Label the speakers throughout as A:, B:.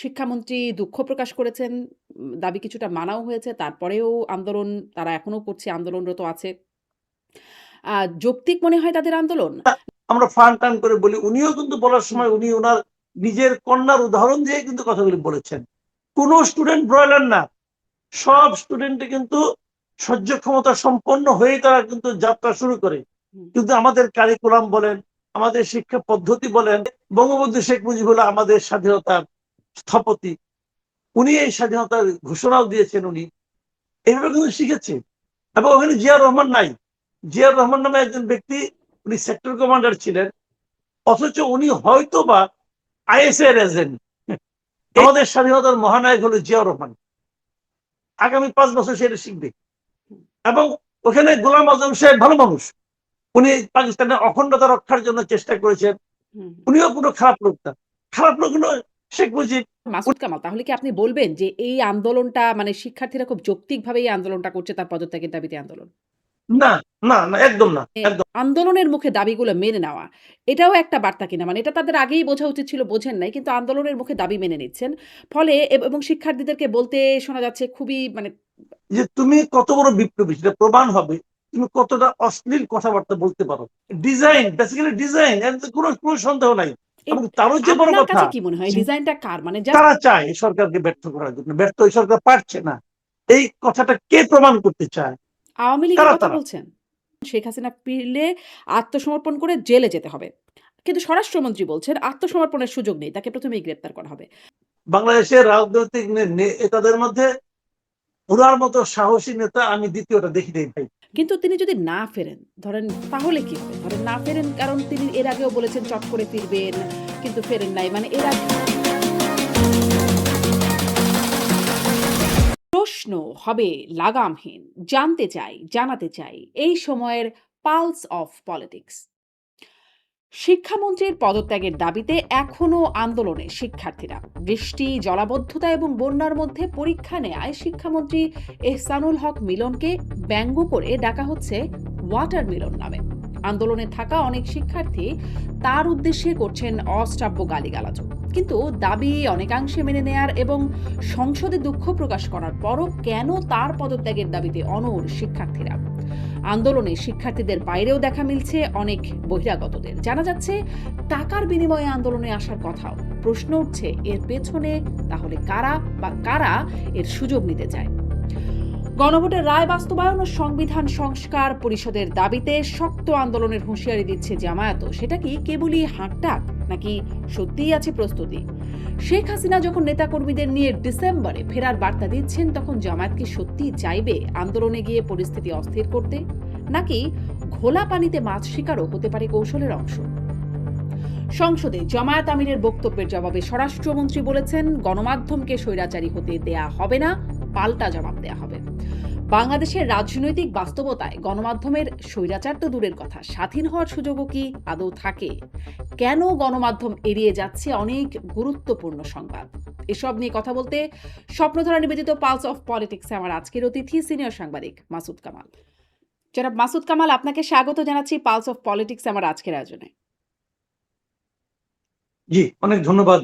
A: শিক্ষামন্ত্রী দুঃখ প্রকাশ করেছেন। দাবি কিছুটা মানাও হয়েছে। তারপরেও আন্দোলন তারা এখনো করছে, আন্দোলনরত আছে। আ যৌক্তিক মনে হয় তাদের আন্দোলন?
B: আমরা ফান টান করে বলি, উনিও কিন্তু বলার
A: হুম,
B: সময় উনি ওনার নিজের কন্যার উদাহরণ দিয়ে কিন্তু কথাগুলি বলেছেন। কোন স্টুডেন্ট ব্রয়লার না, সব স্টুডেন্ট কিন্তু সহ্য ক্ষমতা সম্পন্ন হয়ে তারা কিন্তু যাত্রা শুরু করে।
A: হুম।
B: কিন্তু আমাদের কারিকুলাম বলেন, আমাদের শিক্ষা পদ্ধতি বলেন, বঙ্গবন্ধু শেখ মুজিবুল্লাহ আমাদের স্বাধীনতার স্থপতি, উনি এই স্বাধীনতার ঘোষণাও দিয়েছেন। উনি এইভাবে কিন্তু শিখেছে। এবং ওখানে জিয়াউর রহমান নাই। জিয়াউর রহমান নামে একজন ব্যক্তি, উনি সেক্টর কমান্ডার ছিলেন, অথচ উনি হয়তো বা আইএসএর এজেন্ট। আমাদের স্বাধীনতার মহানায়ক হলো জিয়াউর রহমান। আগামী 5 বছর সেটা শিখবে। এবং ওখানে গোলাম আজম সাহেব ভালো মানুষ, উনি পাকিস্তানের অখণ্ডতা রক্ষার জন্য চেষ্টা করেছেন।
A: হুম।
B: উনিও কোনো খারাপ লোক না, খারাপ লোক হলো শেখ মুজিব।
A: মাসুদ কামাল, তাহলে কি আপনি বলবেন যে এই আন্দোলনটা মানে শিক্ষার্থীরা খুব যৌক্তিকভাবে এই আন্দোলনটা করছে তার পদত্যাগের দাবিতে আন্দোলন?
B: না, না, না, একদম না,
A: এ
B: একদম
A: আন্দোলনের মুখে দাবিগুলো মেনে নেওয়া, এটাও একটা বার্তা কিনা? মানে এটা তাদের আগেই বোঝা উচিত ছিল, বোঝেন নাই। কিন্তু আন্দোলনের মুখে দাবি মেনে নিচ্ছেন। ফলে এবং শিক্ষার্থীদেরকে বলতে শোনা যাচ্ছে খুবই মানে
B: যে তুমি কত বড় বিপ্লবী সেটা প্রমাণ হবে তুমি কতটা অশ্লীল কথাবার্তা বলতে পারো। ডিজাইন, বেসিক্যালি ডিজাইন, এর কোনো কোনো সন্দেহ নাই।
A: এট
B: এবং তারও যে বড়
A: আপনার
B: কথা,
A: কাছে কি মনে হয় ডিজাইনটা কার? মানে জাস্ট
B: তারা চায় এই সরকারকে ব্যর্থ করার জন্য, ব্যর্থ এই সরকার পারছে না। এই কথাটা কে প্রমাণ করতে চায়?
A: আওয়ামী লীগের
B: কারা
A: কথা
B: তারা?
A: বলছেন? শেখ হাসিনা ফিরলে আত্মসমর্পণ করে জেলে যেতে হবে। কিন্তু স্বরাষ্ট্রমন্ত্রী বলছেন আত্মসমর্পণের সুযোগ নেই। তাকে প্রথমেই গ্রেপ্তার করা হবে।
B: বাংলাদেশের রাজনৈতিক নেতাদের মধ্যে ওনার মতো সাহসী নেতা আমি দ্বিতীয়টা দেখি নাই ভাই।
A: কিন্তু তিনি যদি না ফেরেন, ধরেন তাহলে কি হবে? ধরেন না ফেরেন কারণ তিনি এর আগেও বলেছেন চট করে ফিরবেন, কিন্তু ফেরেন নাই। মানে এর আগে প্রশ্ন হবে লাগামহীন। জানতে চাই, জানাতে চাই এই সময়ের পালস অফ পলিটিক্স। শিক্ষামন্ত্রীর পদত্যাগের দাবিতে এখনও আন্দোলনে শিক্ষার্থীরা। বৃষ্টি, জলাবদ্ধতা এবং বন্যার মধ্যে পরীক্ষা নেয় শিক্ষামন্ত্রী এহসানুল হক মিলনকে ব্যঙ্গ করে ডাকা হচ্ছে ওয়াটার মিলন নামে। আন্দোলনে থাকা অনেক শিক্ষার্থী তার উদ্দেশ্যে করছেন অশ্রাব্য গালিগালাজ। কিন্তু দাবি অনেকাংশে মেনে নেয়ার এবং সংসদে দুঃখ প্রকাশ করার পরও কেন তার পদত্যাগের দাবিতে অনড় শিক্ষার্থীরা? আন্দোলনে শিক্ষার্থীদের বাইরেও দেখা মিলছে অনেক বহিরাগতদের। জানা যাচ্ছে টাকার বিনিময়ে আন্দোলনে আসার কথাও। প্রশ্ন উঠছে এর পেছনে তাহলে কারা বা কারা এর সুযোগ নিতে চায়? গণভোটের রায় বাস্তবায়ন ও সংবিধান সংস্কার পরিষদের দাবিতে শক্ত আন্দোলনের হুঁশিয়ারি দিচ্ছে জামায়াতও। সেটা কি কেবলই হাঁকডাক, নাকি সত্যিই আছে প্রস্তুতি? শেখ হাসিনা যখন নেতাকর্মীদের নিয়ে ডিসেম্বরে ফেরার বার্তা দিচ্ছেন, তখন জামায়াত কি সত্যিই চাইবে আন্দোলনে গিয়ে পরিস্থিতি অস্থির করতে, নাকি ঘোলা পানিতে মাছ শিকারও হতে পারে কৌশলের অংশ? সংসদে জামায়াত আমিরের বক্তব্যের জবাবে স্বরাষ্ট্রমন্ত্রী বলেছেন গণমাধ্যমকে স্বৈরাচারী হতে দেয়া হবে না, পাল্টা জবাব দেয়া হবে। বাংলাদেশের রাজনৈতিক বাস্তবতায় গণমাধ্যমের স্বৈরাচার তো দূরের কথা, স্বাধীন হওয়ার সুযোগও কি আদৌ থাকে? কেন গণমাধ্যম এড়িয়ে যাচ্ছে অনেক গুরুত্বপূর্ণ সংবাদ? এসব নিয়ে কথা বলতে স্বপ্নধারা নিবেদিত পালস অফ পলিটিক্সে আমার আজকের অতিথি সিনিয়র সাংবাদিক মাসুদ কামাল। জনাব মাসুদ কামাল, আপনাকে স্বাগত জানাচ্ছি পালস অফ পলিটিক্স আমার আজকের আয়োজনে।
B: জি, অনেক ধন্যবাদ।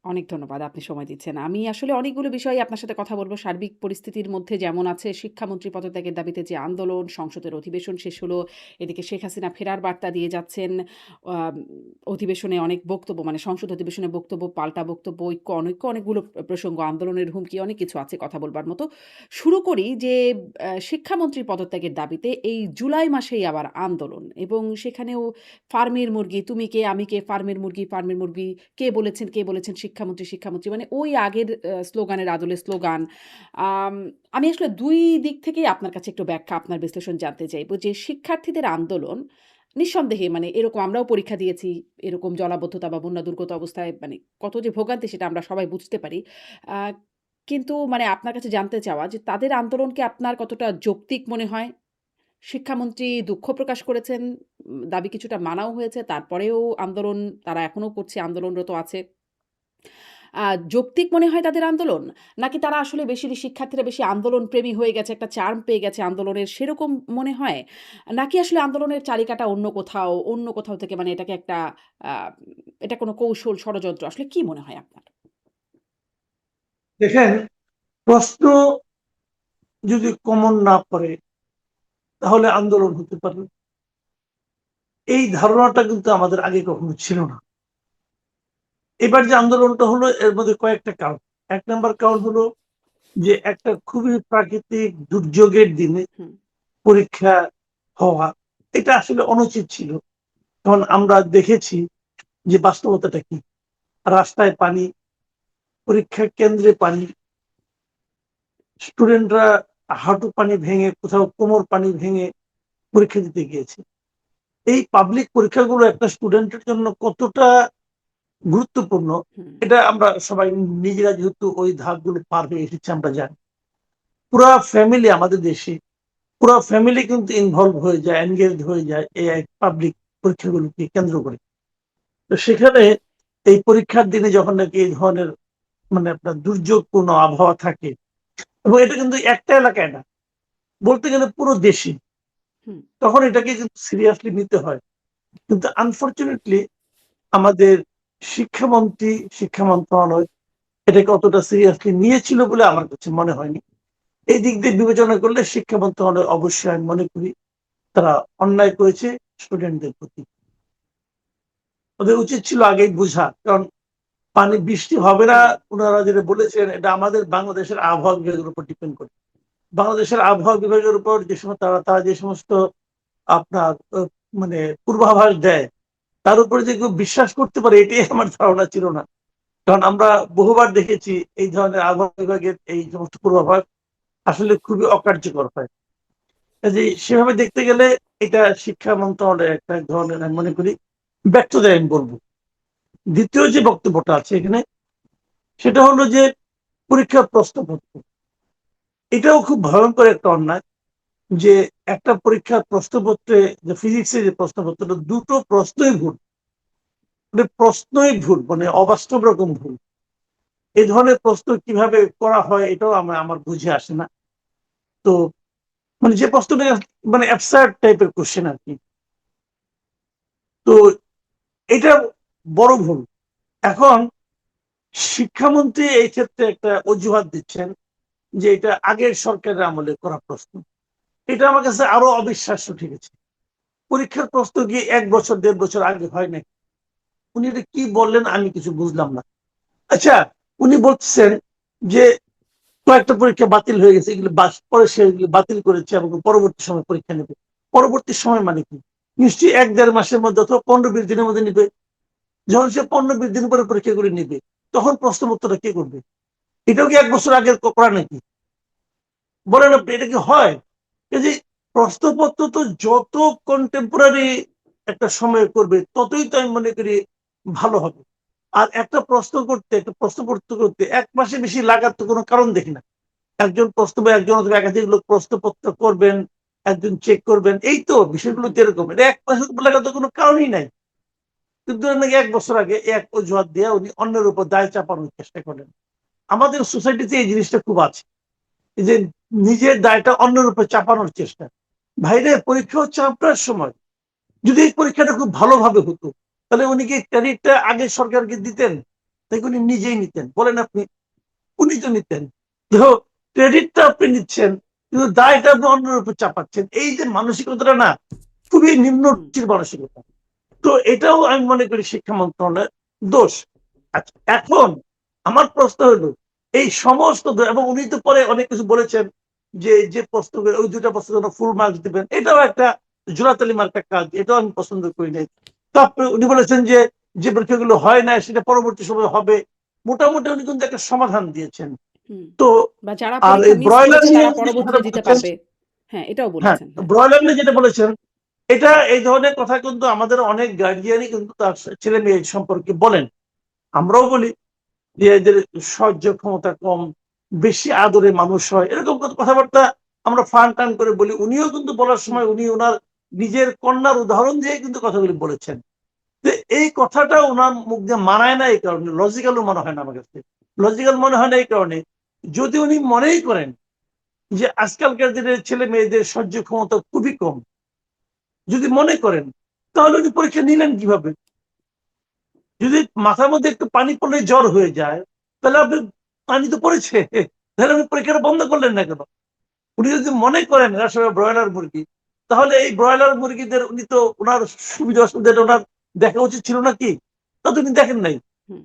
A: অনেক ধন্যবাদ, আপনি সময় দিচ্ছেন। আমি আসলে অনেকগুলো বিষয়ে আপনার সাথে কথা বলব। সার্বিক পরিস্থিতির মধ্যে যেমন আছে শিক্ষামন্ত্রী পদত্যাগের দাবিতে যে আন্দোলন, সংসদের অধিবেশন শেষ হলো। এদিকে শেখ হাসিনা ফেরার বার্তা দিয়ে যাচ্ছেন। আম অধিবেশনে অনেক বক্তব্য, মানে সংসদ অধিবেশনে বক্তব্য, পাল্টা বক্তব্য, ঐক্য, অনৈক্য, অনেকগুলো প্রসঙ্গ, আন্দোলনের হুমকি, অনেক কিছু আছে কথা বলবার মতো। শুরু করি যে শিক্ষামন্ত্রীর পদত্যাগের দাবিতে এই জুলাই মাসেই আবার আন্দোলন, এবং সেখানেও ফার্মের মুরগি, তুমি কে, আমি কে, ফার্মের মুরগি, ফার্মের মুরগি, কে বলেছেন, কে বলেছেন, শিক্ষামন্ত্রী, শিক্ষামন্ত্রী, মানে ওই আগের স্লোগানের আদলে স্লোগান। আম আমি আসলে ২ দিক থেকেই আপনার কাছে একটু ব্যাখ্যা, আপনার বিশ্লেষণ জানতে চাইব যে শিক্ষার্থীদের আন্দোলন নিঃসন্দেহে মানে এরকম আমরাও পরীক্ষা দিয়েছি, এরকম জলাবদ্ধতা বা বন্যা দুর্গত অবস্থায় মানে কত যে ভোগান্তি সেটা আমরা সবাই বুঝতে পারি। আ কিন্তু মানে আপনার কাছে জানতে চাওয়া যে তাদের আন্দোলনকে আপনার কতটা যৌক্তিক মনে হয়? শিক্ষামন্ত্রী দুঃখ প্রকাশ করেছেন, দাবি কিছুটা মানাও হয়েছে। তারপরেও আন্দোলন তারা এখনো করছে, আন্দোলনরত আছে। আ যৌক্তিক মনে হয় তাদের আন্দোলন? নাকি তারা আসলে শিক্ষার্থীরা বেশি আন্দোলনপ্রেমী হয়ে গেছে, একটা চার্ম পেয়ে গেছে আন্দোলনের, সেরকম মনে হয়? নাকি আসলে আন্দোলনের চালিকাটা অন্য কোথাও থেকে, মানে এটাকে একটা আ এটা কোনো কৌশল, ষড়যন্ত্র, আসলে কি মনে হয় আপনার?
B: দেখেন, প্রশ্ন যদি কমন না পড়ে তাহলে আন্দোলন হতে পারে, এই ধারণাটা কিন্তু আমাদের আগে কখনো ছিল না। এবার যে আন্দোলনটা হলো এর মধ্যে কয়েকটা কারণ। এক নাম্বার কারণ হলো যে একটা খুবই প্রাকৃতিক দুর্যোগের দিনে
A: হুম,
B: পরীক্ষা হওয়া, এটা আসলে অনুচিত ছিল। কারণ আমরা দেখেছি যে বাস্তবতাটা কি। রাস্তায় পানি, পরীক্ষা কেন্দ্রে পানি, স্টুডেন্টরা হাঁটু পানি ভেঙে, কোথাও কোমর পানি ভেঙে পরীক্ষা দিতে গিয়েছে। এই পাবলিক পরীক্ষাগুলো একটা স্টুডেন্টের জন্য কতটা গুরুত্বপূর্ণ,
A: হুম,
B: এটা আমরা সবাই নিজেরা যেহেতু ওই ধাপগুলো পার হয়ে এসেছি আমরা জানি। পুরা ফ্যামিলি আমাদের দেশে, পুরা ফ্যামিলি কিন্তু ইনভলভ হয়ে যায়, এনগেজড হয়ে যায় এই পাবলিক পরীক্ষাগুলোকে কেন্দ্র করে। তো সেখানে এই পরীক্ষার দিনে যখন নাকি এই ধরনের মানে আপনার দুর্যোগপূর্ণ আবহাওয়া থাকে, এবং এটা কিন্তু একটা এলাকায় না, বলতে গেলে পুরো দেশে,
A: হুম,
B: তখন এটাকে কিন্তু সিরিয়াসলি নিতে হয়। কিন্তু আনফরচুনেটলি আমাদের শিক্ষামন্ত্রী, শিক্ষা মন্ত্রণালয় এটাকে অতটা সিরিয়াসলি নিয়েছিল বলে আমার কাছে মনে হয়নি। এই দিক দিয়ে বিবেচনা করলে শিক্ষা মন্ত্রণালয় অবশ্যই আমি মনে করি তারা অন্যায় করেছে স্টুডেন্টদের প্রতি। ওদের উচিত ছিল আগেই বুঝা। কারণ পানি বৃষ্টি হবে না,
A: হুম,
B: ওনারা যেটা বলেছেন এটা আমাদের বাংলাদেশের আবহাওয়া বিভাগের উপর ডিপেন্ড করে। বাংলাদেশের আবহাওয়া বিভাগের উপর যে সময় তারা তারা যে সমস্ত আপনার মানে পূর্বাভাস দেয়, তার উপরে যে কেউ বিশ্বাস করতে পারে এটাই আমার ধারণা ছিল না। কারণ আমরা বহুবার দেখেছি এই ধরনের আবহাওয়া বিভাগের এই সমস্ত পূর্বাভাস আসলে খুবই অকার্যকর হয়। কাজেই সেভাবে দেখতে গেলে এটা শিক্ষা মন্ত্রণালয়ের একটা ধরনের আমি মনে করি ব্যর্থতা আমি বলবো। দ্বিতীয় যে বক্তব্যটা আছে এখানে, সেটা হলো যে পরীক্ষার প্রশ্নপত্র। এটাও খুব ভয়ঙ্কর একটা অন্যায় যে একটা পরীক্ষার প্রশ্নপত্রে, যে ফিজিক্সের যে প্রশ্নপত্রটা, দুটো প্রশ্নই ভুল। মানে প্রশ্নই ভুল, মানে অবাস্তব রকম ভুল। এই ধরনের প্রশ্ন কিভাবে করা হয় এটাও আমার বুঝে আসে না। তো মানে যে প্রশ্নটা মানে অ্যাবসার্ড টাইপের কোশ্চেন আর কি। তো এটা বড় ভুল। এখন শিক্ষামন্ত্রী এই ক্ষেত্রে একটা অজুহাত দিচ্ছেন যে এটা আগের সরকারের আমলে করা প্রশ্ন। এটা আমার কাছে আরো অবিশ্বাস্য ঠেকেছে। পরীক্ষার প্রশ্ন গিয়ে ১ বছর ১.৫ বছর আগে হয় নাই। উনি এটা কি বললেন আমি কিছু বুঝলাম না। আচ্ছা, উনি বলছেন যে কয়েকটা পরীক্ষা বাতিল হয়ে গেছে, এগুলো পরে সেগুলো বাতিল করেছে এবং পরবর্তী সময় পরীক্ষা নেবে। পরবর্তী সময় মানে কি? নিশ্চয়ই ১-১.৫ মাসের মধ্যে অথবা ১৫-২০ দিনের মধ্যে নিবে। যখন সে ১৫-২০ দিন পরে পরীক্ষাগুলি নেবে, তখন প্রশ্নপত্রটা কে করবে? এটাও কি ১ বছর আগের করা নাকি? বলেন আপনি, এটা কি হয়? এই যে প্রশ্নপত্র তো যত কন্টেম্পোরারি একটা সময় করবে ততই তো আমি মনে করি ভালো হবে। আর একটা প্রশ্ন করতে, একটা প্রশ্নপত্র করতে ১ মাসের বেশি লাগার তো কোনো কারণ দেখি না। একজন প্রশ্ন বা একজন অথবা একাধিক লোক প্রশ্নপত্র করবেন, একজন চেক করবেন। এই তো বিষয়গুলো তো এরকম। এটা ১ মাসের উপর লাগার তো কোনো কারণই নাই। কিন্তু নাকি ১ বছর আগে এক অজুহাত দিয়ে উনি অন্যের উপর দায় চাপানোর চেষ্টা করেন। আমাদের সোসাইটিতে এই জিনিসটা খুব আছে। এই যে নিজের দায়টা অন্যের উপর চাপানোর চেষ্টা। ভাইরে, পরীক্ষা হচ্ছে আপনার সময়। যদি এই পরীক্ষাটা খুব ভালোভাবে হতো, তাহলে উনি কি ক্রেডিটটা আগের সরকারকে দিতেন? নাকি উনি নিজেই নিতেন? বলেন আপনি। উনি তো নিতেন। তো ক্রেডিটটা আপনি নিচ্ছেন, কিন্তু দায়টা আপনি অন্যের উপর চাপাচ্ছেন। এই যে মানসিকতাটা না, খুবই
A: হুম,
B: নিম্নরুচির মানসিকতা। তো এটাও আমি মনে করি শিক্ষা মন্ত্রণালয়ের দোষ। আচ্ছা, এখন আমার প্রশ্ন হলো এই সমস্ত এবং উনি তো পরে অনেক কিছু বলেছেন যে যে প্রশ্নগুলো, ওই ২টা প্রশ্নের জন্য ফুল মার্কস দিবেন, এটাও একটা জোড়াতালি মার্কা কাজ। এটাও আমি পছন্দ করি নাই। তারপরে উনি বলেছেন যে যে পরীক্ষাগুলো হয় না সেটা পরবর্তী সময় হবে। মোটামুটি উনি কিন্তু একটা সমাধান দিয়েছেন।
A: হুম।
B: তো
A: বা যারা
B: আর
A: পরীক্ষা
B: এই
A: মিস
B: ব্রয়লার
A: করেছে
B: নিয়ে
A: তারা
B: যে কথাটা
A: পরবর্তীতে দিতে
B: বলেছেন,
A: পারবে। হ্যাঁ, এটাও
B: হ্যাঁ,
A: বলেছেন। হ্যাঁ।
B: ব্রয়লার নিয়ে যেটা বলেছেন, এটা এই ধরনের কথা কিন্তু আমাদের অনেক গার্জিয়ানই কিন্তু তার ছেলে মেয়ে সম্পর্কে বলেন। আমরাও বলি যে এদের সহ্য ক্ষমতা কম, বেশি আদরে মানুষ হয়, এরকম কথাবার্তা আমরা ফান টান করে বলি। উনিও কিন্তু বলার
A: হুম,
B: সময় উনি ওনার নিজের কন্যার উদাহরণ দিয়ে কিন্তু কথাগুলি বলেছেন। তো এই কথাটা ওনার মুখ দিয়ে মানায় না, এই কারণে লজিক্যালও মনে হয় না আমার কাছে। লজিক্যাল মনে হয় না এই কারণে, যদি উনি মনেই করেন যে আজকালকার দিনের ছেলে মেয়েদের সহ্য ক্ষমতা খুবই কম, যদি মনে করেন, তাহলে উনি পরীক্ষা নিলেন কিভাবে? যদি মাথার মধ্যে একটু পানি পড়লে জ্বর হয়ে যায়, তাহলে আপনি পানি তো পড়েছে, তাহলে আপনি পরীক্ষাটা বন্ধ করলেন না কেন? উনি যদি মনে করেন এরা সবাই ব্রয়লার মুরগি, তাহলে এই ব্রয়লার মুরগিদের উনি তো ওনার সুবিধা অসুবিধাটা ওনার দেখা উচিত ছিল না কি? তা তো উনি দেখেন নাই।
A: হুম,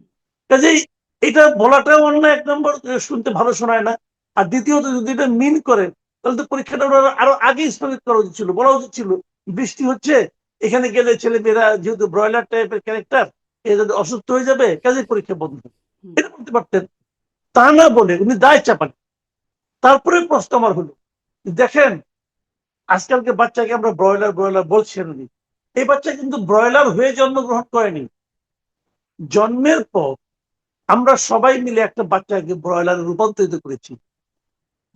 B: কাজেই এটা বলাটাও অন্যায়, ১ নম্বর শুনতে ভালো শোনায় না। আর দ্বিতীয়ত যদি এটা মিন করেন, তাহলে তো পরীক্ষাটা ওনার আরো আগেই স্থগিত করা উচিত ছিল। বলা উচিত ছিল, বৃষ্টি হচ্ছে, এখানে গেলে ছেলেমেয়েরা যেহেতু ব্রয়লার টাইপের ক্যারেক্টার, এরা যদি অসুস্থ হয়ে যাবে, কাজেই পরীক্ষা বন্ধ।
A: হুম,
B: এটা বলতে পারতেন। তা না বলে উনি দায় চাপান। তারপরে প্রশ্ন আমার হলো, দেখেন আজকালকে বাচ্চাকে আমরা ব্রয়লার ব্রয়লার বলছেন উনি। এই বাচ্চা কিন্তু ব্রয়লার হয়ে জন্মগ্রহণ করেনি। জন্মের পর আমরা সবাই মিলে একটা বাচ্চাকে ব্রয়লারে রূপান্তরিত করেছি।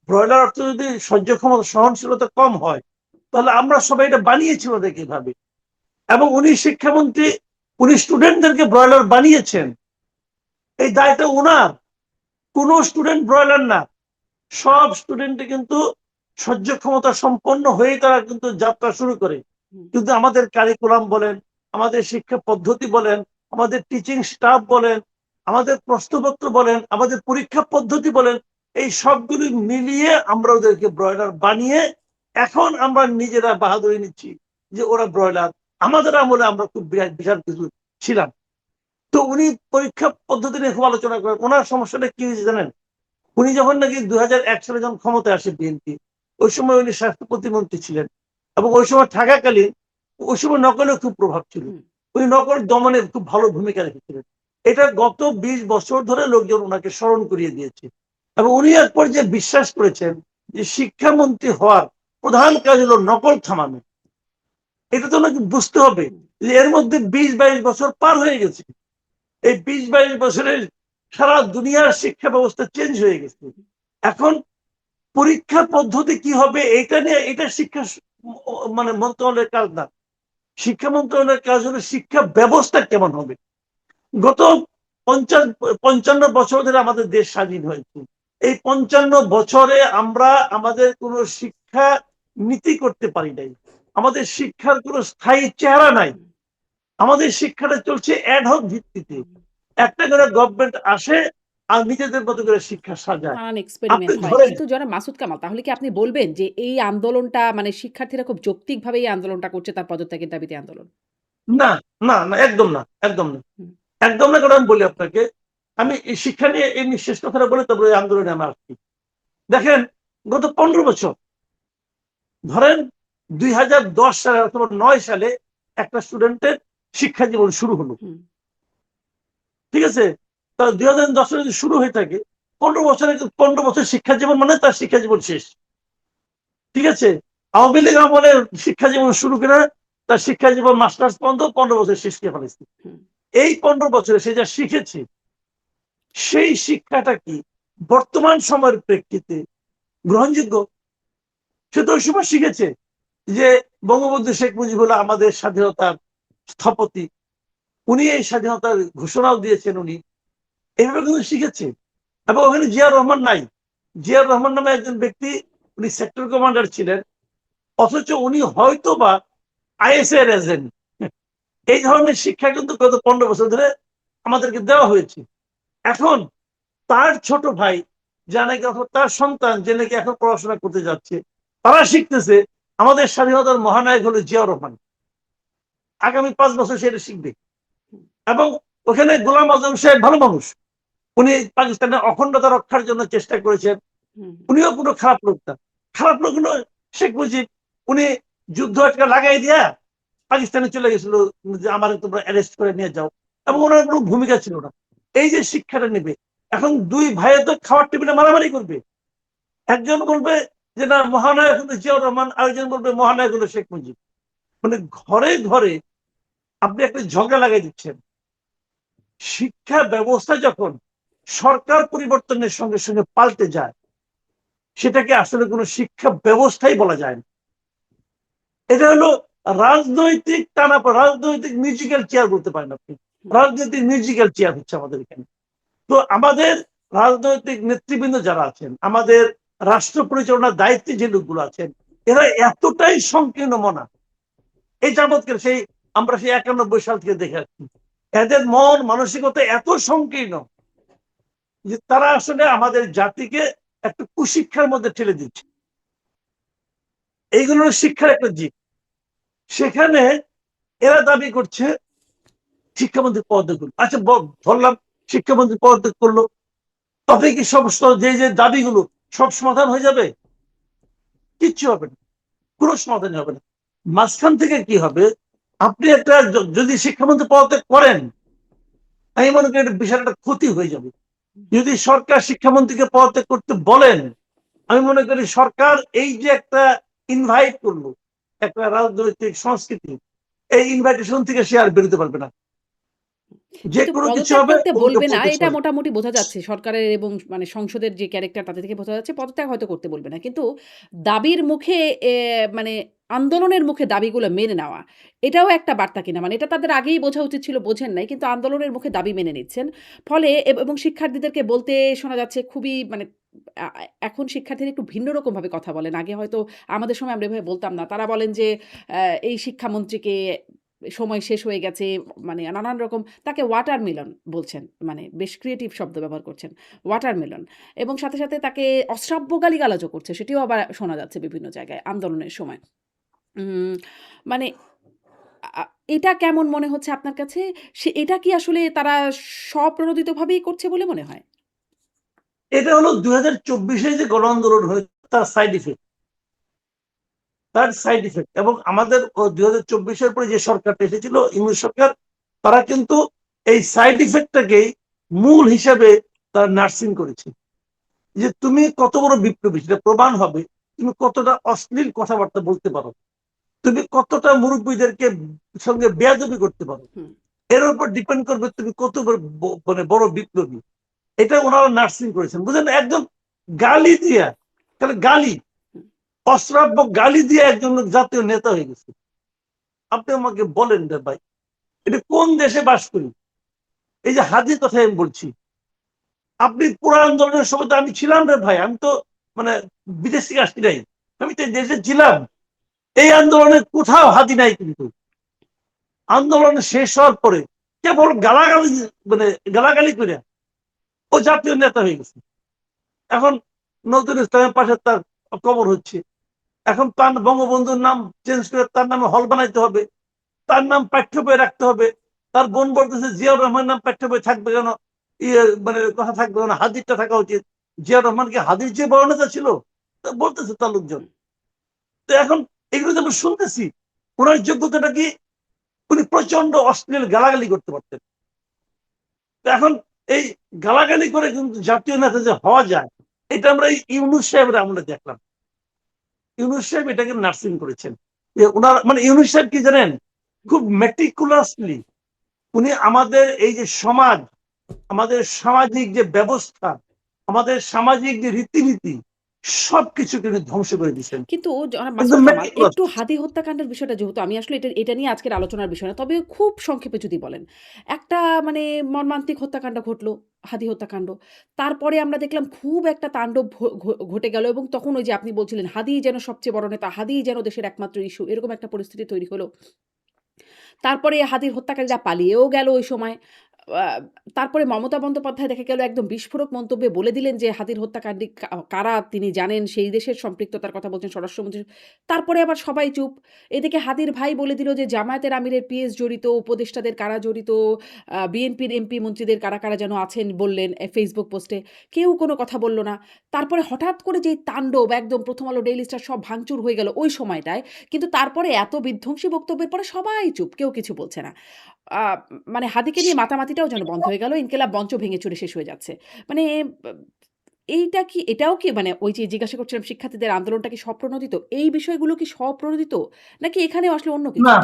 B: ব্রয়লার অর্থ যদি সহ্য ক্ষমতা সহনশীলতা কম হয়, তাহলে আমরা সবাই এটা বানিয়েছি ওদেরকে এভাবে। এবং উনি শিক্ষামন্ত্রী, উনি স্টুডেন্টদেরকে ব্রয়লার বানিয়েছেন। এই দায়টা উনার। কোন স্টুডেন্ট ব্রয়লার না। সব স্টুডেন্টে কিন্তু সহ্য ক্ষমতা সম্পন্ন হয়েই তারা কিন্তু যাত্রা শুরু করে।
A: হুম,
B: কিন্তু আমাদের কারিকুলাম বলেন, আমাদের শিক্ষা পদ্ধতি বলেন, আমাদের টিচিং স্টাফ বলেন, আমাদের প্রশ্নপত্র বলেন, আমাদের পরীক্ষা পদ্ধতি বলেন, এই সবগুলি মিলিয়ে আমরা ওদেরকে ব্রয়লার বানিয়ে এখন আমরা নিজেরা বাহাদুরি নিচ্ছি যে ওরা ব্রয়লার। আমাদের আমলে আমরা খুব বিশাল কিছু ছিলাম। তো উনি পরীক্ষা পদ্ধতি নিয়ে খুব আলোচনা করেন। ওনার সমস্যাটা কি হয়েছে জানেন? উনি যখন নাকি ২০০১ সালে যখন ক্ষমতায় আসে বিএনপি, ওই সময় উনি স্বাস্থ্য প্রতিমন্ত্রী ছিলেন এবং ওই সময় থাকাকালীন ওই সময় নকলের খুব প্রভাব ছিল।
A: হুম,
B: উনি নকল দমনে খুব ভালো ভূমিকা রেখেছিলেন। এটা গত ২০ বছর ধরে লোকজন ওনাকে স্মরণ করিয়ে দিয়েছে এবং উনি এক পর্যায়ে বিশ্বাস করেছেন যে শিক্ষামন্ত্রী হওয়ার প্রধান কাজ হলো নকল থামানো। এটা তো ওনাকে বুঝতে হবে
A: হুম,
B: যে এর মধ্যে ২০-২২ বছর পার হয়ে গেছে। এই ২০-২২ বছরের সারা দুনিয়ার শিক্ষা ব্যবস্থা চেঞ্জ হয়ে গেছে। এখন পরীক্ষা পদ্ধতি কি হবে এটা নিয়ে, এটা শিক্ষা মানে মন্ত্রণালয়ের কাজ না। শিক্ষা মন্ত্রণালয়ের কাজ হলো শিক্ষা ব্যবস্থা কেমন হবে। গত ৫৫ বছর ধরে আমাদের দেশ স্বাধীন হয়েছে। এই ৫৫ বছরে আমরা আমাদের কোন শিক্ষা নীতি করতে পারি নাই। আমাদের শিক্ষার কোন স্থায়ী চেহারা নাই।
A: হুম,
B: আমাদের শিক্ষাটা চলছে অ্যাডহক ভিত্তিতে।
A: হুম।
B: একটা করে গভর্নমেন্ট আসে আর নিজেদের মতো করে শিক্ষা সাজায়।
A: নানান
B: আপনি
A: এক্সপেরিমেন্ট হয়।
B: ধরেন,
A: কিন্তু জনাব মাসুদ কামাল তাহলে কি আপনি বলবেন যে এই আন্দোলনটা মানে শিক্ষার্থীরা খুব যৌক্তিকভাবে এই আন্দোলনটা করছে তার পদত্যাগের দাবিতে আন্দোলন?
B: না, না, একদম না, একদম না।
A: হুম,
B: একদম না, কারণ আমি বলি আপনাকে, আমি এই শিক্ষা নিয়ে এমনি শেষ কথাটা বলে তারপরে এই আন্দোলনে আমি আসছি। দেখেন, গত ১৫ বছর ধরেন ২০১০ সালে অথবা ৯ সালে একটা স্টুডেন্টের শিক্ষা জীবন শুরু হলো।
A: হুম,
B: ঠিক আছে? তা ২০১০ সালে যদি শুরু হয়ে থাকে, ১৫ বছর শিক্ষা জীবন মানে তার শিক্ষা জীবন শেষ। ঠিক আছে? আওয়ামী লীগ আমলে শিক্ষা জীবন শুরু করে তার শিক্ষা জীবন মাস্টার্স পর্যন্ত ১৫ বছর শেষ করে ফেলেছে।
A: হুম,
B: এই ১৫ বছরে সে যা শিখেছে, সেই শিক্ষাটা কি বর্তমান সময়ের প্রেক্ষিতে গ্রহণযোগ্য? সে তো ওই সময় শিখেছে যে বঙ্গবন্ধু শেখ মুজিবুর আমাদের স্বাধীনতার স্থপতি। উনি এই স্বাধীনতার ঘোষণাও দিয়েছেন উনি। এভাবে কিন্তু শিখেছে। এবং ওখানে জিয়াউর রহমান নাই। জিয়াউর রহমান নামে একজন ব্যক্তি, উনি সেক্টর কমান্ডার ছিলেন। অথচ উনি হয়তোবা আইএসআই এর এজেন্ট। এই ধরনের শিক্ষা কিন্তু গত ১৫ বছর ধরে আমাদেরকে দেওয়া হয়েছে। এখন তার ছোট ভাই যা নাকি, অথবা তার সন্তান যে নাকি এখন পড়াশোনা করতে যাচ্ছে, তারা শিখতেছে আমাদের স্বাধীনতার মহানায়ক হলো জিয়াউর রহমান। আগামী ৫ বছর সে এটা শিখবে।
A: হুম,
B: এবং ওখানে গোলাম আজম সাহেব ভালো মানুষ। উনি পাকিস্তানের অখণ্ডতা রক্ষার জন্য চেষ্টা করেছেন।
A: হুম,
B: উনিও কোনো খারাপ লোক না। খারাপ লোক হলো শেখ মুজিব। উনি যুদ্ধ একটা লাগাই দিয়া পাকিস্তানে চলে গেছিল যে আমারে তোমরা অ্যারেস্ট করে নিয়ে যাও। এবং
A: হুম,
B: ওনার কোনো ভূমিকা ছিল না। এই যে শিক্ষাটা নেবে, এখন ২ ভাইয়ে তো খাওয়ার টেবিলে মারামারি করবে। একজন বলবে যে না মহানায়ক হলো জিয়াউর রহমান, আরেকজন বলবে মহানায়ক হলো শেখ মুজিব। মানে ঘরে ঘরে আপনি একটা ঝগড়া লাগাই দিচ্ছেন। শিক্ষা ব্যবস্থা যখন সরকার পরিবর্তনের সঙ্গে সঙ্গে পাল্টে যায়, সেটাকে আসলে কোনো শিক্ষা ব্যবস্থাই বলা যায় না। এটা হলো রাজনৈতিক রাজনৈতিক মিউজিক্যাল চেয়ার বলতে পারেন আপনি।
A: হুম,
B: রাজনৈতিক মিউজিক্যাল চেয়ার হচ্ছে আমাদের এখানে। তো আমাদের রাজনৈতিক নেতৃবৃন্দ যারা আছেন, আমাদের রাষ্ট্র পরিচালনার দায়িত্বে যে লোকগুলো আছেন, এরা এতটাই সংকীর্ণ মনা। এই যাবৎকাল আমরা সেই ৯১ সাল থেকে দেখে আসছি। এদের মন মানসিকতা এত সংকীর্ণ যে তারা আসলে আমাদের জাতিকে একটা কুশিক্ষার মধ্যে ঠেলে দিচ্ছে। এইগুলো শিক্ষার একটা দিক। সেখানে এরা দাবি করছে শিক্ষামন্ত্রী পদত্যাগ করলো। আচ্ছা ধরলাম শিক্ষামন্ত্রী পদত্যাগ করলো, তবে কি সমস্ত যে দাবিগুলো সব সমাধান হয়ে যাবে? কিচ্ছু হবে না, কোনো সমাধান হবে না। মাঝখান থেকে কি হবে, আপনি একটা যদি শিক্ষামন্ত্রী পদত্যাগ করেন, আমি মনে করি বিষয়টা ক্ষতি হয়ে যাবে। যদি সরকার শিক্ষামন্ত্রীকে পদত্যাগ করতে বলেন, আমি মনে করি সরকার এই যে একটা ইনভাইট করলো একটা রাজনৈতিক সংস্কৃতি, এই ইনভাইটেশন থেকে সে আর বেরোতে পারবে না। যে
A: কিন্তু
B: কোনো কিছু
A: পদত্যাগ
B: হবে
A: করতে
B: ওকে
A: বলবে না
B: বলতে
A: এটা
B: হবে।
A: মোটামুটি বোঝা যাচ্ছে। সরকারের এবং মানে সংসদের যে ক্যারেক্টার তাতে থেকে বোঝা যাচ্ছে পদত্যাগ হয়তো করতে বলবে না। কিন্তু দাবির মুখে মানে আন্দোলনের মুখে দাবিগুলো মেনে নেওয়া, এটাও একটা বার্তা কিনা? মানে এটা তাদের আগেই বোঝা উচিত ছিল, বোঝেন নাই। কিন্তু আন্দোলনের মুখে দাবি মেনে নিচ্ছেন। ফলে এবং শিক্ষার্থীদেরকে বলতে শোনা যাচ্ছে খুবই মানে আ এখন শিক্ষার্থীরা একটু ভিন্ন রকমভাবে কথা বলেন। আগে হয়তো আমাদের সময় আমরা এভাবে বলতাম না। তারা বলেন যে এই শিক্ষামন্ত্রীকে সময় শেষ হয়ে গেছে, মানে নানান রকম তাকে ওয়াটারমেলন বলছেন। মানে বেশ ক্রিয়েটিভ শব্দ ব্যবহার করছেন। ওয়াটারমেলন এবং সাথে, সাথে তাকে অশ্রাব্য গালিগালাজও করছে। সেটিও আবার শোনা যাচ্ছে বিভিন্ন জায়গায় আন্দোলনের সময়। উম মানে আ এটা কেমন মনে হচ্ছে আপনার কাছে? এটা কি আসলে তারা স্বপ্রণোদিতভাবেই করছে বলে মনে হয়?
B: এটা হলো 2024 যে গণ আন্দোলন হয়েছে তার সাইড ইফেক্ট, এবং আমাদের 2024 পরে যে সরকারটা এসেছিল ইংরেজ সরকার, তারা কিন্তু এই সাইড ইফেক্টটাকেই মূল হিসাবে তারা নার্সিং করেছে। যে তুমি কত বড় বিপ্লবী সেটা প্রমাণ হবে তুমি কতটা অশ্লীল কথাবার্তা বলতে পারো, তুমি কতটা মুরব্বীদেরকে সঙ্গে বেয়াদবি করতে পারো,
A: হুম,
B: এর উপর ডিপেন্ড করবে তুমি কত মানে বড় বিপ্লবী। এটা ওনারা নার্সিং করেছেন, বুঝলেন, একদম গালি দিয়া, তাহলে গালি,
A: হুম।
B: অশ্রাব্য গালি দিয়ে একজন লোক জাতীয় নেতা হয়ে গেছে। আপনি আমাকে বলেন রে ভাই, এটা কোন দেশে বাস করি? এই যে হাদির কথা আমি বলছি, আপনি পুরো আন্দোলনের সময় তো আমি ছিলাম রে ভাই, আমি তো মানে বিদেশ থেকে আসছি নাই, আমি তো দেশে ছিলাম। এই আন্দোলনে কোথাও হাদি নাই, কিন্তু আন্দোলন শেষ হওয়ার পরে কেবল গালাগালি, মানে গালাগালি করে ও জাতীয় নেতা হয়ে গেছে। এখন নজরুল ইসলামের পাশে তার কবর হচ্ছে, এখন তার বঙ্গবন্ধুর নাম চেঞ্জ করে তার নামে হল বানাইতে হবে, তার নাম পাঠ্য বই রাখতে হবে। তার বোন বলতেছে জিয়াউর রহমান নাম পাঠ্য বই থাকবে কেন, মানে কথা থাকবে কেন, হাদিরটা থাকা উচিত। জিয়াউর রহমান কি হাদির যে বড় নেতা ছিল? বলতেছে তার লোকজন। তো এখন এগুলো যে আমরা শুনতেছি, ওনার যোগ্যতাটা কি? উনি প্রচন্ড অশ্লীল গালাগালি করতে পারতেন। এখন এই গালাগালি করে কিন্তু জাতীয় নেতা যে হওয়া যায়, এটা আমরা এই ইউনূস সাহেবের আমরা দেখলাম। ইউনূস সাহেব এটাকে নার্সিং করেছেন। যে ওনার মানে ইউনূস সাহেব কি জানেন, খুব মেটিকুলাসলি উনি আমাদের এই যে সমাজ, আমাদের সামাজিক যে ব্যবস্থা, আমাদের সামাজিক যে রীতিনীতি, সবকিছু কিন্তু ধ্বংস করে দিচ্ছেন।
A: কিন্তু জনাব
B: একদম
A: মাসুদ কামাল
B: মেটিকুলাস।
A: একটু হাদি হত্যাকাণ্ডের বিষয়টা, যেহেতু আমি আসলে এটা নিয়ে আজকের আলোচনার বিষয় না। তবে খুব সংক্ষেপে যদি বলেন। একটা মানে মর্মান্তিক হত্যাকাণ্ড ঘটলো, হাদি হত্যাকাণ্ড। তারপরে আমরা দেখলাম খুব একটা তাণ্ডব ঘটে গেল এবং তখন ওই যে আপনি বলছিলেন হাদিই যেন সবচেয়ে বড় নেতা, হাদিই যেন দেশের একমাত্র ইস্যু, এরকম একটা পরিস্থিতি তৈরি হলো। তারপরে হাদির হত্যাকারীরা পালিয়েও গেল ওই সময়। আ তারপরে মমতা বন্দ্যোপাধ্যায় দেখা গেল একদম বিস্ফোরক মন্তব্যে বলে দিলেন যে হাদির হত্যাকাণ্ডী কারা তিনি জানেন, সেই দেশের সম্পৃক্ততার কথা বলছেন স্বরাষ্ট্রমন্ত্রী। তারপরে আবার সবাই চুপ। এদিকে হাদির ভাই বলে দিল যে জামায়াতের আমিরের পিএস জড়িত, উপদেষ্টাদের কারা জড়িত, বিএনপির এমপি মন্ত্রীদের কারা, কারা যেন আছেন বললেন ফেসবুক পোস্টে। কেউ কোনো কথা বলল না। তারপরে হঠাৎ করে যেই তাণ্ডব, একদম 'প্রথম আলো', 'ডেইলি স্টার' সব ভাঙচুর হয়ে গেল ওই সময়টায়। কিন্তু তারপরে এত বিধ্বংসী বক্তব্যের পরে সবাই চুপ। কেউ কিছু বলছে না। আ মানে হাদিকে নিয়ে মাতামাতিটাও যেন বন্ধ হয়ে গেল। ইনকিলাব মঞ্চ ভেঙে চুরে শেষ হয়ে যাচ্ছে। মানে ব এইটা কি, এটাও কি মানে ওই যে জিজ্ঞাসা করছিলাম শিক্ষার্থীদের আন্দোলনটা কি স্বপ্রণোদিত? এই বিষয়গুলো কি স্বপ্রণোদিত? নাকি এখানেও আসলে অন্য কিছু?
B: না,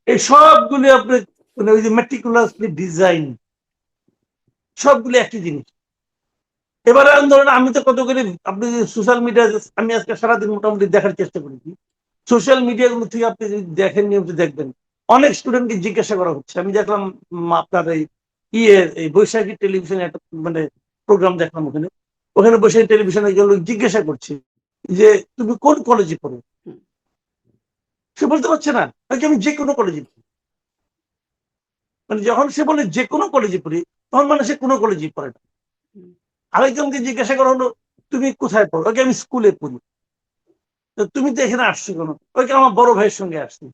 B: এই সবগুলি আপনি মানে ওই যে মেটিকুলাসলি ডিজাইন, সবগুলি একই জিনিস। এবারে আন্দোলন আমি তো কতগুলি, আপনি সোশ্যাল মিডিয়া, আমি আজকে সারাদিন মোটামুটি দেখার চেষ্টা করেছি, সোশ্যাল মিডিয়া গুলো থেকে আপনি যদি দেখেন, নিয়মিত দেখবেন, অনেক স্টুডেন্টকে জিজ্ঞাসা করা হচ্ছে। আমি দেখলাম আপনার এই এই বৈশাখী টেলিভিশনে একটা মানে প্রোগ্রাম দেখলাম, ওখানে ওখানে বৈশাখী টেলিভিশনে একজন লোক জিজ্ঞাসা করছে যে তুমি কোন কলেজে পড়ো?
A: হুম,
B: সে বলতে পারছে না, নাকি আমি যে কোনো কলেজে পড়ি। মানে যখন সে বলে যে কোনো কলেজে পড়ি, তখন মানে সে কোনো কলেজে পড়ে না। আরেকজনকে জিজ্ঞাসা করা হলো তুমি কোথায় পড়ো, ওকে আমি স্কুলে পড়ি। তো তুমি তো এখানে আসছো কেন, ওইকে আমার বড় ভাইয়ের সঙ্গে আসছি।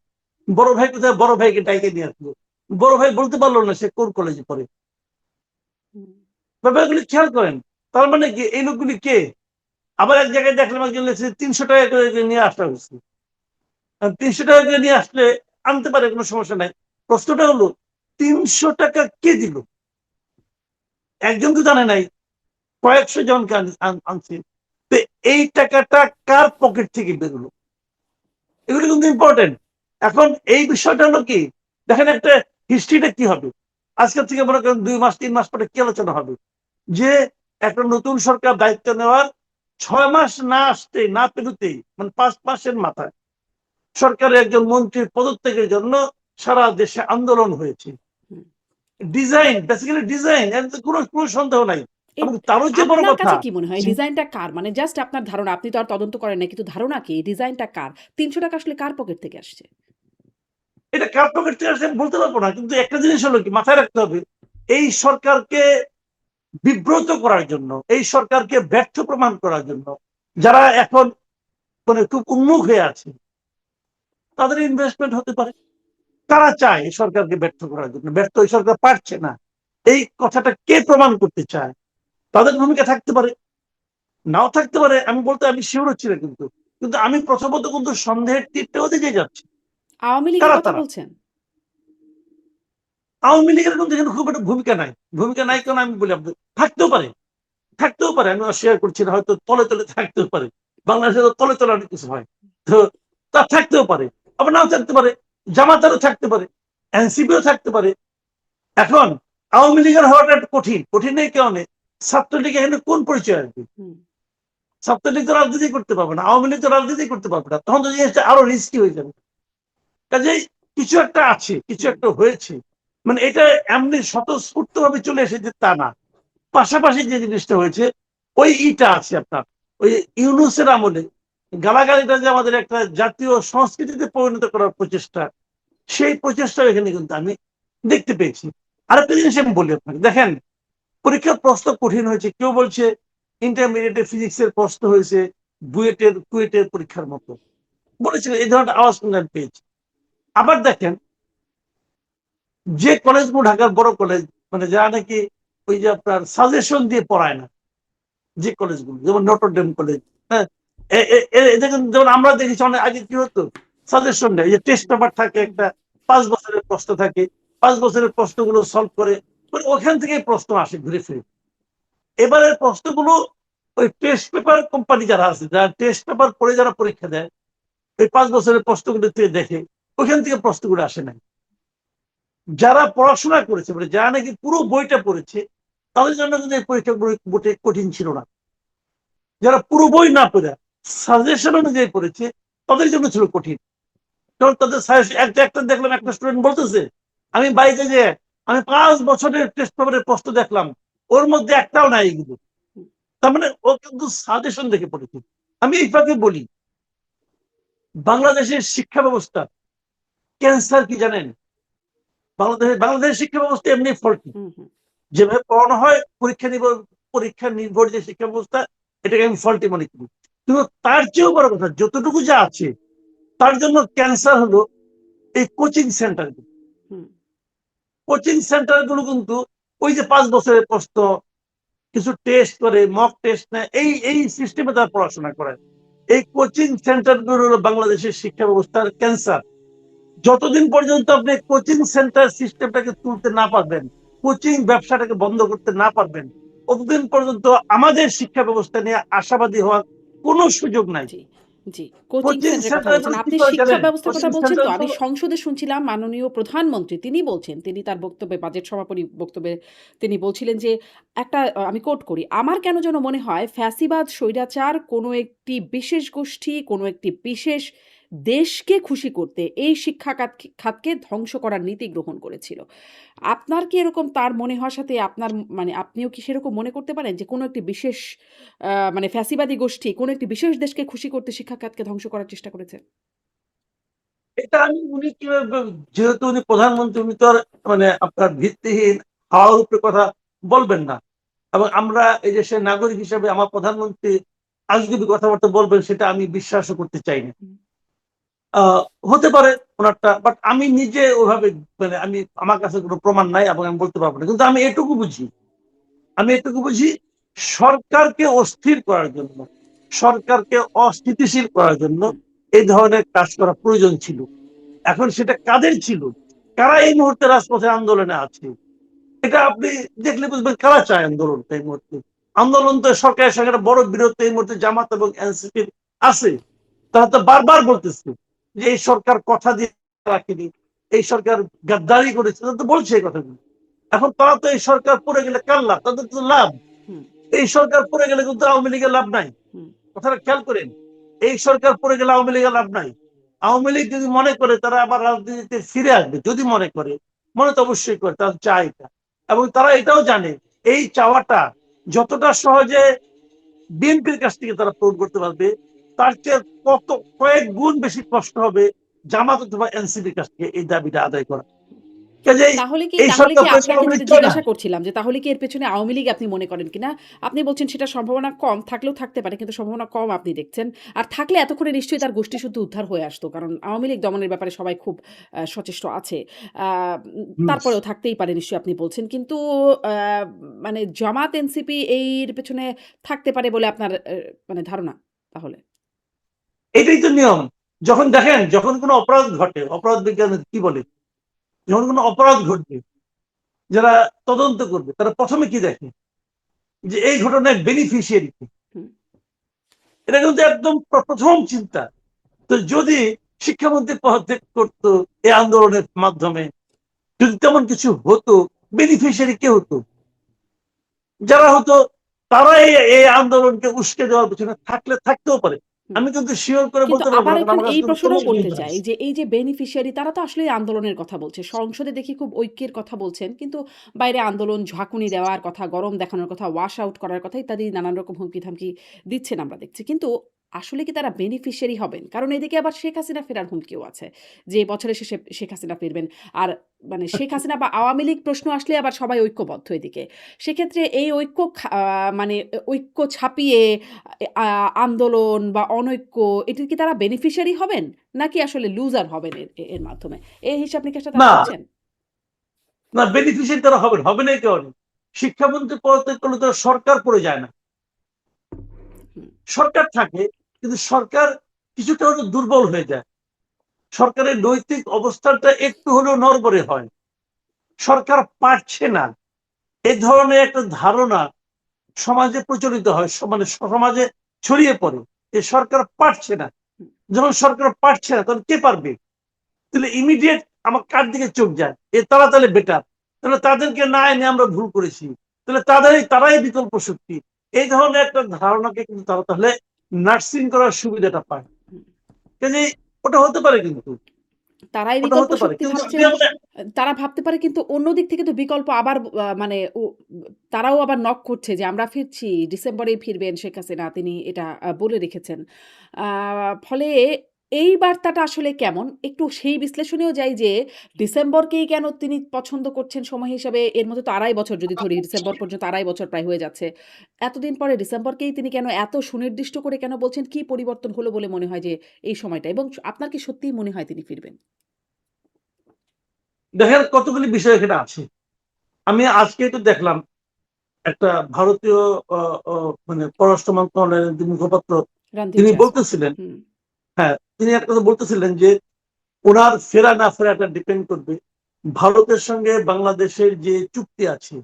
B: বড় ভাই কোথায়, বড় ভাইকে ডাইকে নিয়ে আসলো। বড় ভাই বলতে পারলো না সে কোন কলেজে পড়ে। ব্যাপারগুলি খেয়াল করেন। তার মানে কি এই লোকগুলি কে? আবার এক জায়গায় দেখলাম একজন লিখছে 300 টাকা করে নিয়ে আসা হয়েছে। 300 টাকা করে নিয়ে আসলে আনতে পারে, কোনো সমস্যা নাই। প্রশ্নটা হলো 300 টাকা কে দিল? একজন তো জানে নাই, কয়েকশো জনকে আনছে। তো এই টাকাটা কার পকেট থেকে বেরোলো, এগুলো কিন্তু ইম্পর্টেন্ট। এখন এই বিষয়টা হলো কি, দেখেন একটা হিস্ট্রিটা কি হবে আজকের থেকে মনে করেন 2 মাস 3 মাস পরে কি আলোচনা হবে, যে একটা নতুন সরকার দায়িত্ব নেওয়ার 6 মাস না আসতে না পেরোতেই, মানে 5 মাসের মাথায় সরকারের একজন মন্ত্রীর পদত্যাগের জন্য সারা দেশে আন্দোলন হয়েছে। ডিজাইন, বেসিক্যালি ডিজাইন, এর তো কোনো সন্দেহ নাই। এবং তারও যে বড়
A: আপনার
B: কথা,
A: কাছে কি মনে হয় ডিজাইনটা কার? মানে জাস্ট আপনার ধারণা, আপনি তো আর তদন্ত করেন না, কিন্তু ধারণা কি ডিজাইনটা কার? ৩০০ টাকা আসলে কার পকেট থেকে আসছে?
B: এটা কার পকেট থেকে আসছে আমি বলতে পারবো না, কিন্তু একটা জিনিস হলো কি মাথায় রাখতে হবে, এই সরকারকে বিব্রত করার জন্য, এই সরকারকে ব্যর্থ প্রমাণ করার জন্য যারা এখন মানে খুব উন্মুখ হয়ে আছে, তাদের ইনভেস্টমেন্ট হতে পারে। তারা চায় এই সরকারকে ব্যর্থ করার জন্য, ব্যর্থ এই সরকার পারছে না, এই কথাটা কে প্রমাণ করতে চায়, তাদের ভূমিকা থাকতে পারে, নাও থাকতে পারে। আমি বলতে আমি শিওর হচ্ছি না, কিন্তু কিন্তু আমি প্রথমত কিন্তু সন্দেহের তীরটা ওদিকে যাচ্ছে।
A: আওয়ামী লীগের
B: কারা
A: কথা
B: তারা?
A: বলছেন?
B: আওয়ামী লীগের কিন্তু এখানে খুব একটা ভূমিকা নাই। ভূমিকা নাই কেন আমি বলি আপনাকে, থাকতেও পারে, থাকতেও পারে, আমি অস্বীকার করছি না, হয়তো তলে তলে থাকতেও পারে। বাংলাদেশে তো তলে তলে অনেক কিছু হয়, তো তা থাকতেও পারে, আবার নাও থাকতে পারে। জামাতারও থাকতে পারে, এনসিপিও থাকতে পারে। এখন আওয়ামী লীগের হওয়াটা একটু কঠিন, কঠিন এই কারণে ছাত্রলীগ এখানে কোন পরিচয় আসবে? ছাত্রলীগ তো রাজনীতি করতে পারবে না, আওয়ামী লীগ তো রাজনীতি করতে পারবে না, তখন তো জিনিসটা আরো রিস্কি হয়ে যাবে। কাজেই কিছু একটা আছে, কিছু একটা হয়েছে, মানে এটা এমনি স্বতঃস্ফূর্ত ভাবে চলে এসেছে তা না। পাশাপাশি যে জিনিসটা হয়েছে ওই ইটা আছে আপনার, ওই ইউনূসের আমলে গালাগালিটা যে আমাদের একটা জাতীয় সংস্কৃতিতে পরিণত করার প্রচেষ্টা, সেই প্রচেষ্টা এখানে কিন্তু আমি দেখতে পেয়েছি। আরেকটা জিনিস আমি বলি আপনাকে, দেখেন পরীক্ষার প্রশ্ন কঠিন হয়েছে, কেউ বলছে ইন্টারমিডিয়েটে ফিজিক্সের প্রশ্ন হয়েছে কুয়েটের পরীক্ষার মতো, বলেছিল এই ধরনের আওয়াজ কিন্তু আমি পেয়েছি। আবার দেখেন যে কলেজগুলো ঢাকার বড় কলেজ, মানে যারা নাকি ওই যে আপনার সাজেশন দিয়ে পড়ায় না, যে কলেজগুলো যেমন নটরডেম কলেজ, হ্যাঁ, দেখেন যেমন আমরা দেখেছি অনেক আগে কি হতো, সাজেশন নেই, যে টেস্ট পেপার থাকে একটা, 5 বছরের প্রশ্ন থাকে, 5 বছরের প্রশ্নগুলো সলভ করে, ওখান থেকে প্রশ্ন আসে ঘুরে ফিরে। এবারের প্রশ্নগুলো ওই টেস্ট পেপার কোম্পানি যারা আছে, যারা টেস্ট পেপার পড়ে যারা পরীক্ষা দেয়, ওই 5 বছরের প্রশ্নগুলো থেকে দেখে ওখান থেকে প্রশ্নগুলো আসে নাই। যারা পড়াশোনা করেছে, মানে যারা নাকি পুরো বইটা পড়েছে, তাদের জন্য কিন্তু এই পরীক্ষা কঠিন ছিল না। যারা পুরো বই না পড়ে সাজেশন অনুযায়ী পড়েছে, তাদের জন্য ছিল কঠিন। কারণ তাদের একটা দেখলাম, একটা স্টুডেন্ট বলতেছে আমি বাইকে যে আমি 5 বছরের টেস্ট পেপারের প্রশ্ন দেখলাম, ওর মধ্যে একটাও নাই এগুলো। তার মানে ও কিন্তু সাজেশন দেখে পড়েছে। আমি এই ফাঁকে বলি, বাংলাদেশের শিক্ষা ব্যবস্থা ক্যান্সার কি জানেন? বাংলাদেশের শিক্ষা ব্যবস্থা এমনি ফল্টি, যেভাবে পড়ানো হয় পরীক্ষা নির্ভর যে শিক্ষা ব্যবস্থা, এটাকে আমি ফল্টি মনে করি। কিন্তু তার চেয়েও বড় কথা, যতটুকু যা আছে তার জন্য ক্যান্সার হলো এই কোচিং সেন্টার। কোচিং সেন্টার গুলো কিন্তু ওই যে 5 বছরের প্রশ্ন, কিছু টেস্ট করে, মক টেস্ট নেয়, এই এই সিস্টেমে তারা পড়াশোনা করে। এই কোচিং সেন্টার গুলো হলো বাংলাদেশের শিক্ষা ব্যবস্থার ক্যান্সার। যতদিন পর্যন্ত আপনি কোচিং সেন্টার সিস্টেমটাকে তুলতে না পারবেন, কোচিং ব্যবসাটাকে বন্ধ করতে না পারবেন, ততদিন পর্যন্ত আমাদের শিক্ষা ব্যবস্থা নিয়ে আশাবাদী হওয়ার কোনো সুযোগ নাই।
A: জি, জি। কোচিং
B: কোচিং
A: সেন্টারের কথা
B: সেন্টার
A: বলছেন।
B: কি
A: আপনি
B: করে
A: শিক্ষা
B: জানেন?
A: ব্যবস্থার
B: কোচিং
A: কথা বলছেন
B: সেন্টার
A: তো? আমি সংসদে শুনছিলাম মাননীয় প্রধানমন্ত্রী তিনি বলছেন, তিনি তার বক্তব্যে বাজেট সমাপনী বক্তব্যে তিনি বলছিলেন যে একটা আমি কোট করি, "আমার কেন যেন মনে হয় ফ্যাসিবাদ স্বৈরাচার কোনো একটি বিশেষ গোষ্ঠী, কোনো একটি বিশেষ দেশকে খুশি করতে এই শিক্ষা খাতকে ধ্বংস করার নীতি গ্রহণ করেছিল।" আপনার কি এরকম তার মনে হওয়ার সাথে আপনার মানে আপনিও কি সেরকম মনে করতে পারেন যে কোনো একটি বিশেষ মানে ফ্যাসিবাদী গোষ্ঠী কোনো একটি বিশেষ দেশকে খুশি করতে শিক্ষা খাতকে ধ্বংস করার চেষ্টা করেছে?
B: এটা আমি উনি কিভাবে, যেহেতু উনি প্রধানমন্ত্রী, উনি তো আর মানে আপনার ভিত্তিহীন হাওয়ার উপরে কথা বলবেন না। এবং আমরা এই দেশের নাগরিক হিসেবে আমার প্রধানমন্ত্রী আজগুবি কথাবার্তা বলবেন সেটা আমি বিশ্বাসও করতে চাই না। হতে পারে ওনারটা, বাট আমি নিজে ওইভাবে মানে আমি আমার কাছে কোনো প্রমাণ নাই এবং আমি বলতে পারবো না। কিন্তু আমি এটুকু বুঝি সরকারকে অস্থির করার জন্য, সরকারকে অস্থিতিশীল করার জন্য এই ধরনের কাজ করা প্রয়োজন ছিল। এখন সেটা কাদের ছিল, কারা এই মুহূর্তে রাজপথে আন্দোলনে আছে, এটা আপনি দেখলে বুঝবেন কারা চায় আন্দোলনটা এই মুহূর্তে। আন্দোলন তো সরকারের সঙ্গে একটা বড় বিরোধ এই মুহূর্তে জামাত এবং এনসিপি আছে। তারা তো বারবার বলতেছে যে এই সরকার কথা দিয়ে রাখেনি, এই সরকার গাদ্দারি করেছে, তো বলছে এই কথাগুলো। এখন তারা তো এই সরকার পড়ে গেলে কার লাভ, তাদের তো লাভ। এই সরকার পড়ে গেলে কিন্তু আওয়ামী লীগের লাভ নাই, কথাটা খেয়াল করেন। এই সরকার পড়ে গেলে আওয়ামী লীগের লাভ নাই। আওয়ামী লীগ যদি মনে করে তারা আবার রাজনীতিতে ফিরে আসবে, যদি মনে করে, মনে তো অবশ্যই করে, তারা চায় এটা। এবং তারা এটাও জানে এই চাওয়াটা যতটা সহজে বিএনপির কাছ থেকে তারা পূরণ করতে পারবে, তার চেয়ে কয়েক গুণ বেশি কষ্ট হবে জামাত অথবা এনসিপির কাছ থেকে এই দাবিটা আদায় করা।
A: তাহলে কি
B: এই
A: তাহলে
B: সরকার
A: কি আপনাকে
B: আওয়ামী লীগ
A: যেটা
B: চায় না।
A: জিজ্ঞাসা করছিলাম যে তাহলে কি এর পেছনে আওয়ামী লীগ আপনি মনে করেন কিনা? আপনি বলছেন সেটা সম্ভাবনা কম, থাকলেও থাকতে পারে কিন্তু সম্ভাবনা কম আপনি দেখছেন। আর থাকলে এতক্ষণে নিশ্চয়ই তার গোষ্ঠী শুদ্ধ উদ্ধার হয়ে আসতো। কারণ আওয়ামী লীগ দমনের ব্যাপারে সবাই খুব সচেষ্ট আছে। তারপরেও থাকতেই পারে নিশ্চয়ই আপনি বলছেন। কিন্তু আ মানে জামাত এনসিপি এর পেছনে থাকতে পারে বলে আপনার মানে ধারণা তাহলে?
B: এটাই তো নিয়ম। যখন দেখেন, যখন কোনো অপরাধ ঘটে, অপরাধ বিজ্ঞান কি বলে, যখন কোনো অপরাধ ঘটবে, যারা তদন্ত করবে তারা প্রথমে কি দেখে যে এই ঘটনায় বেনিফিশিয়ারি কি।
A: হুম।
B: এটা কিন্তু একদম প্রথম চিন্তা। তো যদি শিক্ষামন্ত্রী পদত্যাগ করতো এই আন্দোলনের মাধ্যমে, যদি তেমন কিছু হতো, বেনিফিশিয়ারি কে হতো? যারা হতো তারা এই আন্দোলনকে উস্কে দেওয়ার পিছনে থাকতেও পারে। আমি কিন্তু শিওর করে
A: কিন্তু
B: বলতে পারবো
A: আবার
B: না, কারণ
A: এখানে
B: আমার কাছে
A: এই
B: কিন্তু কোনো
A: প্রশ্নটাও করতে
B: এভিডেন্স
A: চাই
B: আছে।
A: যে এই যে বেনিফিশিয়ারি তারা তো আসলে আন্দোলনের কথা বলছে। সংসদে দেখি খুব ঐক্যের কথা বলছেন। কিন্তু বাইরে আন্দোলন ঝাঁকুনি দেওয়ার কথা, গরম দেখানোর কথা, ওয়াশ আউট করার কথা ইত্যাদি নানান রকম হুমকি-ধামকি দিচ্ছেন আমরা দেখছি। কিন্তু আসলে কি তারা বেনিফিশিয়ারি হবেন? কারণ এদিকে আবার শেখ হাসিনা ফেরার হুমকিও আছে। যে বছরের শেষে শেখ হাসিনা ফিরবেন। আর মানে শেখ হাসিনা বা আওয়ামী লীগ প্রশ্ন আসলে আবার সবাই ঐক্যবদ্ধ এদিকে। সেক্ষেত্রে এই ঐক্য মানে ঐক্য ছাপিয়ে আন্দোলন বা অনৈক্য এটির কি তারা বেনিফিশিয়ারি হবেন? নাকি আসলে লুজার হবেন এর মাধ্যমে? এই হিসাব নিকাশটা তারা
B: না,
A: করছেন?
B: না, বেনিফিশিয়ারি তারা হবে না কেউ। শিক্ষামন্ত্রী পদত্যাগ করলে তো সরকার পড়ে যায় না,
A: হুম,
B: সরকার থাকে, কিন্তু সরকার কিছুটা হয়তো দুর্বল হয়ে যায়। সরকারের নৈতিক অবস্থানটা একটু হলেও নড়বড়ে হয়। সরকার পারছে না, এই ধরনের একটা ধারণা সমাজে প্রচলিত হয়, মানে সমাজে ছড়িয়ে পড়ে যে সরকার পারছে না।
A: হুম।
B: যখন সরকার পারছে না তখন কে পারবে? তাহলে ইমিডিয়েট আমার কার দিকে চোখ যায়, তারা তাহলে বেটার, তাহলে তাদেরকে না এনে আমরা ভুল করেছি, তাহলে তারাই বিকল্প শক্তি। এই ধরনের একটা ধারণাকে কিন্তু তারা তাহলে নার্সিং করার সুবিধাটা পায়।
A: হুম।
B: কাজে ওটা হতে পারে, কিন্তু
A: তারাই
B: ওটা
A: বিকল্প
B: হতে পারে,
A: শক্তি
B: কিন্তু
A: ভাবছেন। তারা ভাবতে পারে কিন্তু অন্য দিক থেকে তো বিকল্প আবার মানে তারাও আবার নক করছে যে আমরা ফিরছি, ডিসেম্বরেই ফিরবেন শেখ হাসিনা। তিনি এটা বলে রেখেছেন। আ ফলে এই বার্তাটা আসলে কেমন? একটু সেই বিশ্লেষণেও যাই যে ডিসেম্বরকেই কেন তিনি পছন্দ করছেন সময় হিসাবে? এর মধ্যে তো ২.৫ বছর যদি ধরি, ডিসেম্বর পর্যন্ত ২.৫ বছর প্রায় হয়ে যাচ্ছে। এতদিন পরে ডিসেম্বরকেই তিনি কেন এত সুনির্দিষ্ট করে কেন বলছেন? কি পরিবর্তন হলো বলে মনে হয় যে এই সময়টা? এবং আপনার কি সত্যিই মনে হয় তিনি ফিরবেন?
B: দেখেন কতগুলি বিষয় এখানে আছে। আমি আজকে তো দেখলাম একটা ভারতীয় মানে পররাষ্ট্র মন্ত্রণালয়ের যে মুখপাত্র,
A: রণধীর
B: তিনি
A: জয়সওয়াল।
B: বলতেছিলেন,
A: হুম,
B: হ্যাঁ, তিনি একটা কথা বলতেছিলেন যে ওনার ফেরা না ফেরাটা ডিপেন্ড করবে ভারতের সঙ্গে বাংলাদেশের যে চুক্তি আছে,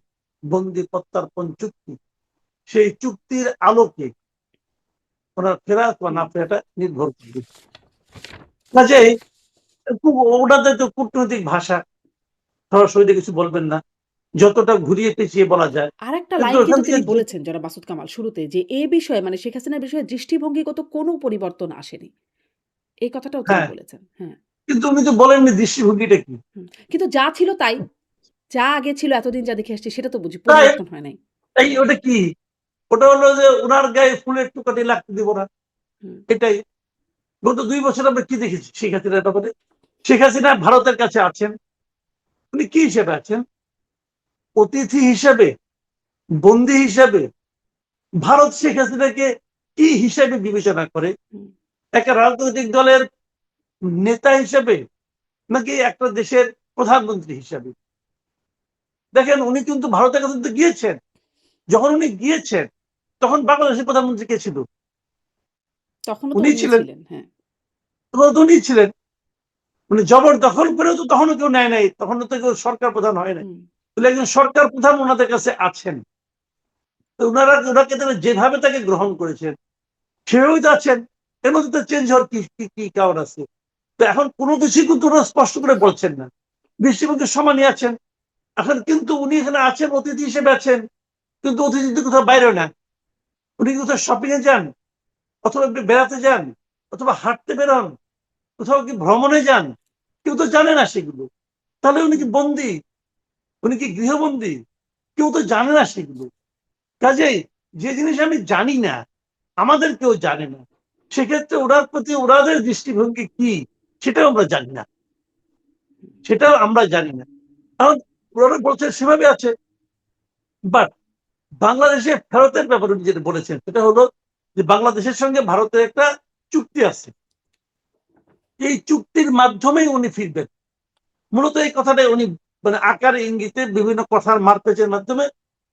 B: বন্দি প্রত্যার্পণ চুক্তি, সেই চুক্তির আলোকে ওনার ফেরা বা
A: হুম।
B: না ফেরাটা নির্ভর করবে। কাজেই ওনাদের তো কূটনৈতিক ভাষা, সরাসরি কিছু বলবেন না, যতটা ঘুরিয়ে পেঁচিয়ে বলা যায়।
A: আরেকটা
B: কিন্তু
A: লাইন
B: ওখান
A: কিন্তু
B: থেকে
A: তিনি বলেছেন জনাব মাসুদ কামাল শুরুতে যে এ বিষয়ে মানে শেখ হাসিনার বিষয়ে দৃষ্টিভঙ্গিগত কোনো পরিবর্তন আসেনি। এই কথাটাও তিনি
B: হ্যাঁ,
A: বলেছেন। হ্যাঁ,
B: কিন্তু উনি তো বলেননি দৃষ্টিভঙ্গিটা কি।
A: হুম। কিন্তু যা ছিল তাই। যা আগে ছিল এতদিন যা দেখে আসছি সেটা তো বুঝি
B: তাই
A: পরিবর্তন হয় নাই।
B: ওটা কি? ওটা হলো যে উনার গায়ে ফুলের টোকাটি লাগতে দিব না,
A: হুম,
B: এটাই। গত ২ বছর আমরা কি দেখেছি শেখ হাসিনার ব্যাপারে? শেখ হাসিনা ভারতের কাছে আছেন, উনি কি হিসেবে আছেন? অতিথি হিসেবে, বন্দী হিসাবে ভারত শেখ হাসিনাকে কি হিসাবে বিবেচনা করে,
A: হুম,
B: একটা রাজনৈতিক দলের নেতা হিসেবে নাকি একটা দেশের প্রধানমন্ত্রী হিসাবে? দেখেন উনি কিন্তু ভারতের কাছে তো গিয়েছেন, যখন উনি গিয়েছেন তখন বাংলাদেশের প্রধানমন্ত্রী কে ছিল?
A: তখনও তো
B: উনি
A: উনিই
B: ছিলেন,
A: ছিলেন। হ্যাঁ।
B: তখন তো উনি ছিলেন। মানে জবরদখল করেও তো তখনও কেউ নেয় নাই, তখনও তো কেউ সরকার প্রধান হয় নাই।
A: হুম,
B: তাহলে একজন সরকার প্রধান ওনাদের কাছে আছেন, তো ওনাকে তারা যেভাবে তাকে গ্রহণ করেছেন সেভাবেই তো আছেন। এর মধ্যে তো চেঞ্জ হওয়ার কি কি কি কারণ আছে? তো এখন কোনো কিছুই কিন্তু ওরা স্পষ্ট করে বলছেন না, দৃষ্টিভঙ্গি সমানই আছেন। এখন কিন্তু উনি এখানে আছেন, অতিথি হিসেবে আছেন, কিন্তু অতিথি তো কোথাও বাইরে না, উনি কোথাও শপিং এ যান, অথবা বেড়াতে যান, অথবা হাঁটতে বেরোন, কোথাও কি ভ্রমণে যান, কেউ তো জানে না সেগুলো। তাহলে উনি কি
A: হুম,
B: বন্দী? উনি কি গৃহবন্দী? কেউ তো জানে না সেগুলো। কাজেই যে জিনিস আমি জানি না, আমাদের কেউ জানে না, সেক্ষেত্রে ওনার প্রতি ওনাদের দৃষ্টিভঙ্গি কি সেটাও আমরা জানি না, সেটাও আমরা জানি না। কারণ ওনারা বলছেন সেভাবে আছে। বাট বাংলাদেশে ফেরতের ব্যাপারে উনি যেটা বলেছেন সেটা হলো যে বাংলাদেশের সঙ্গে ভারতের একটা চুক্তি আছে, এই চুক্তির মাধ্যমেই উনি ফিরবেন। মূলত এই কথাটাই উনি মানে আকারে ইঙ্গিতে বিভিন্ন কথার মারপ্যাচের মাধ্যমে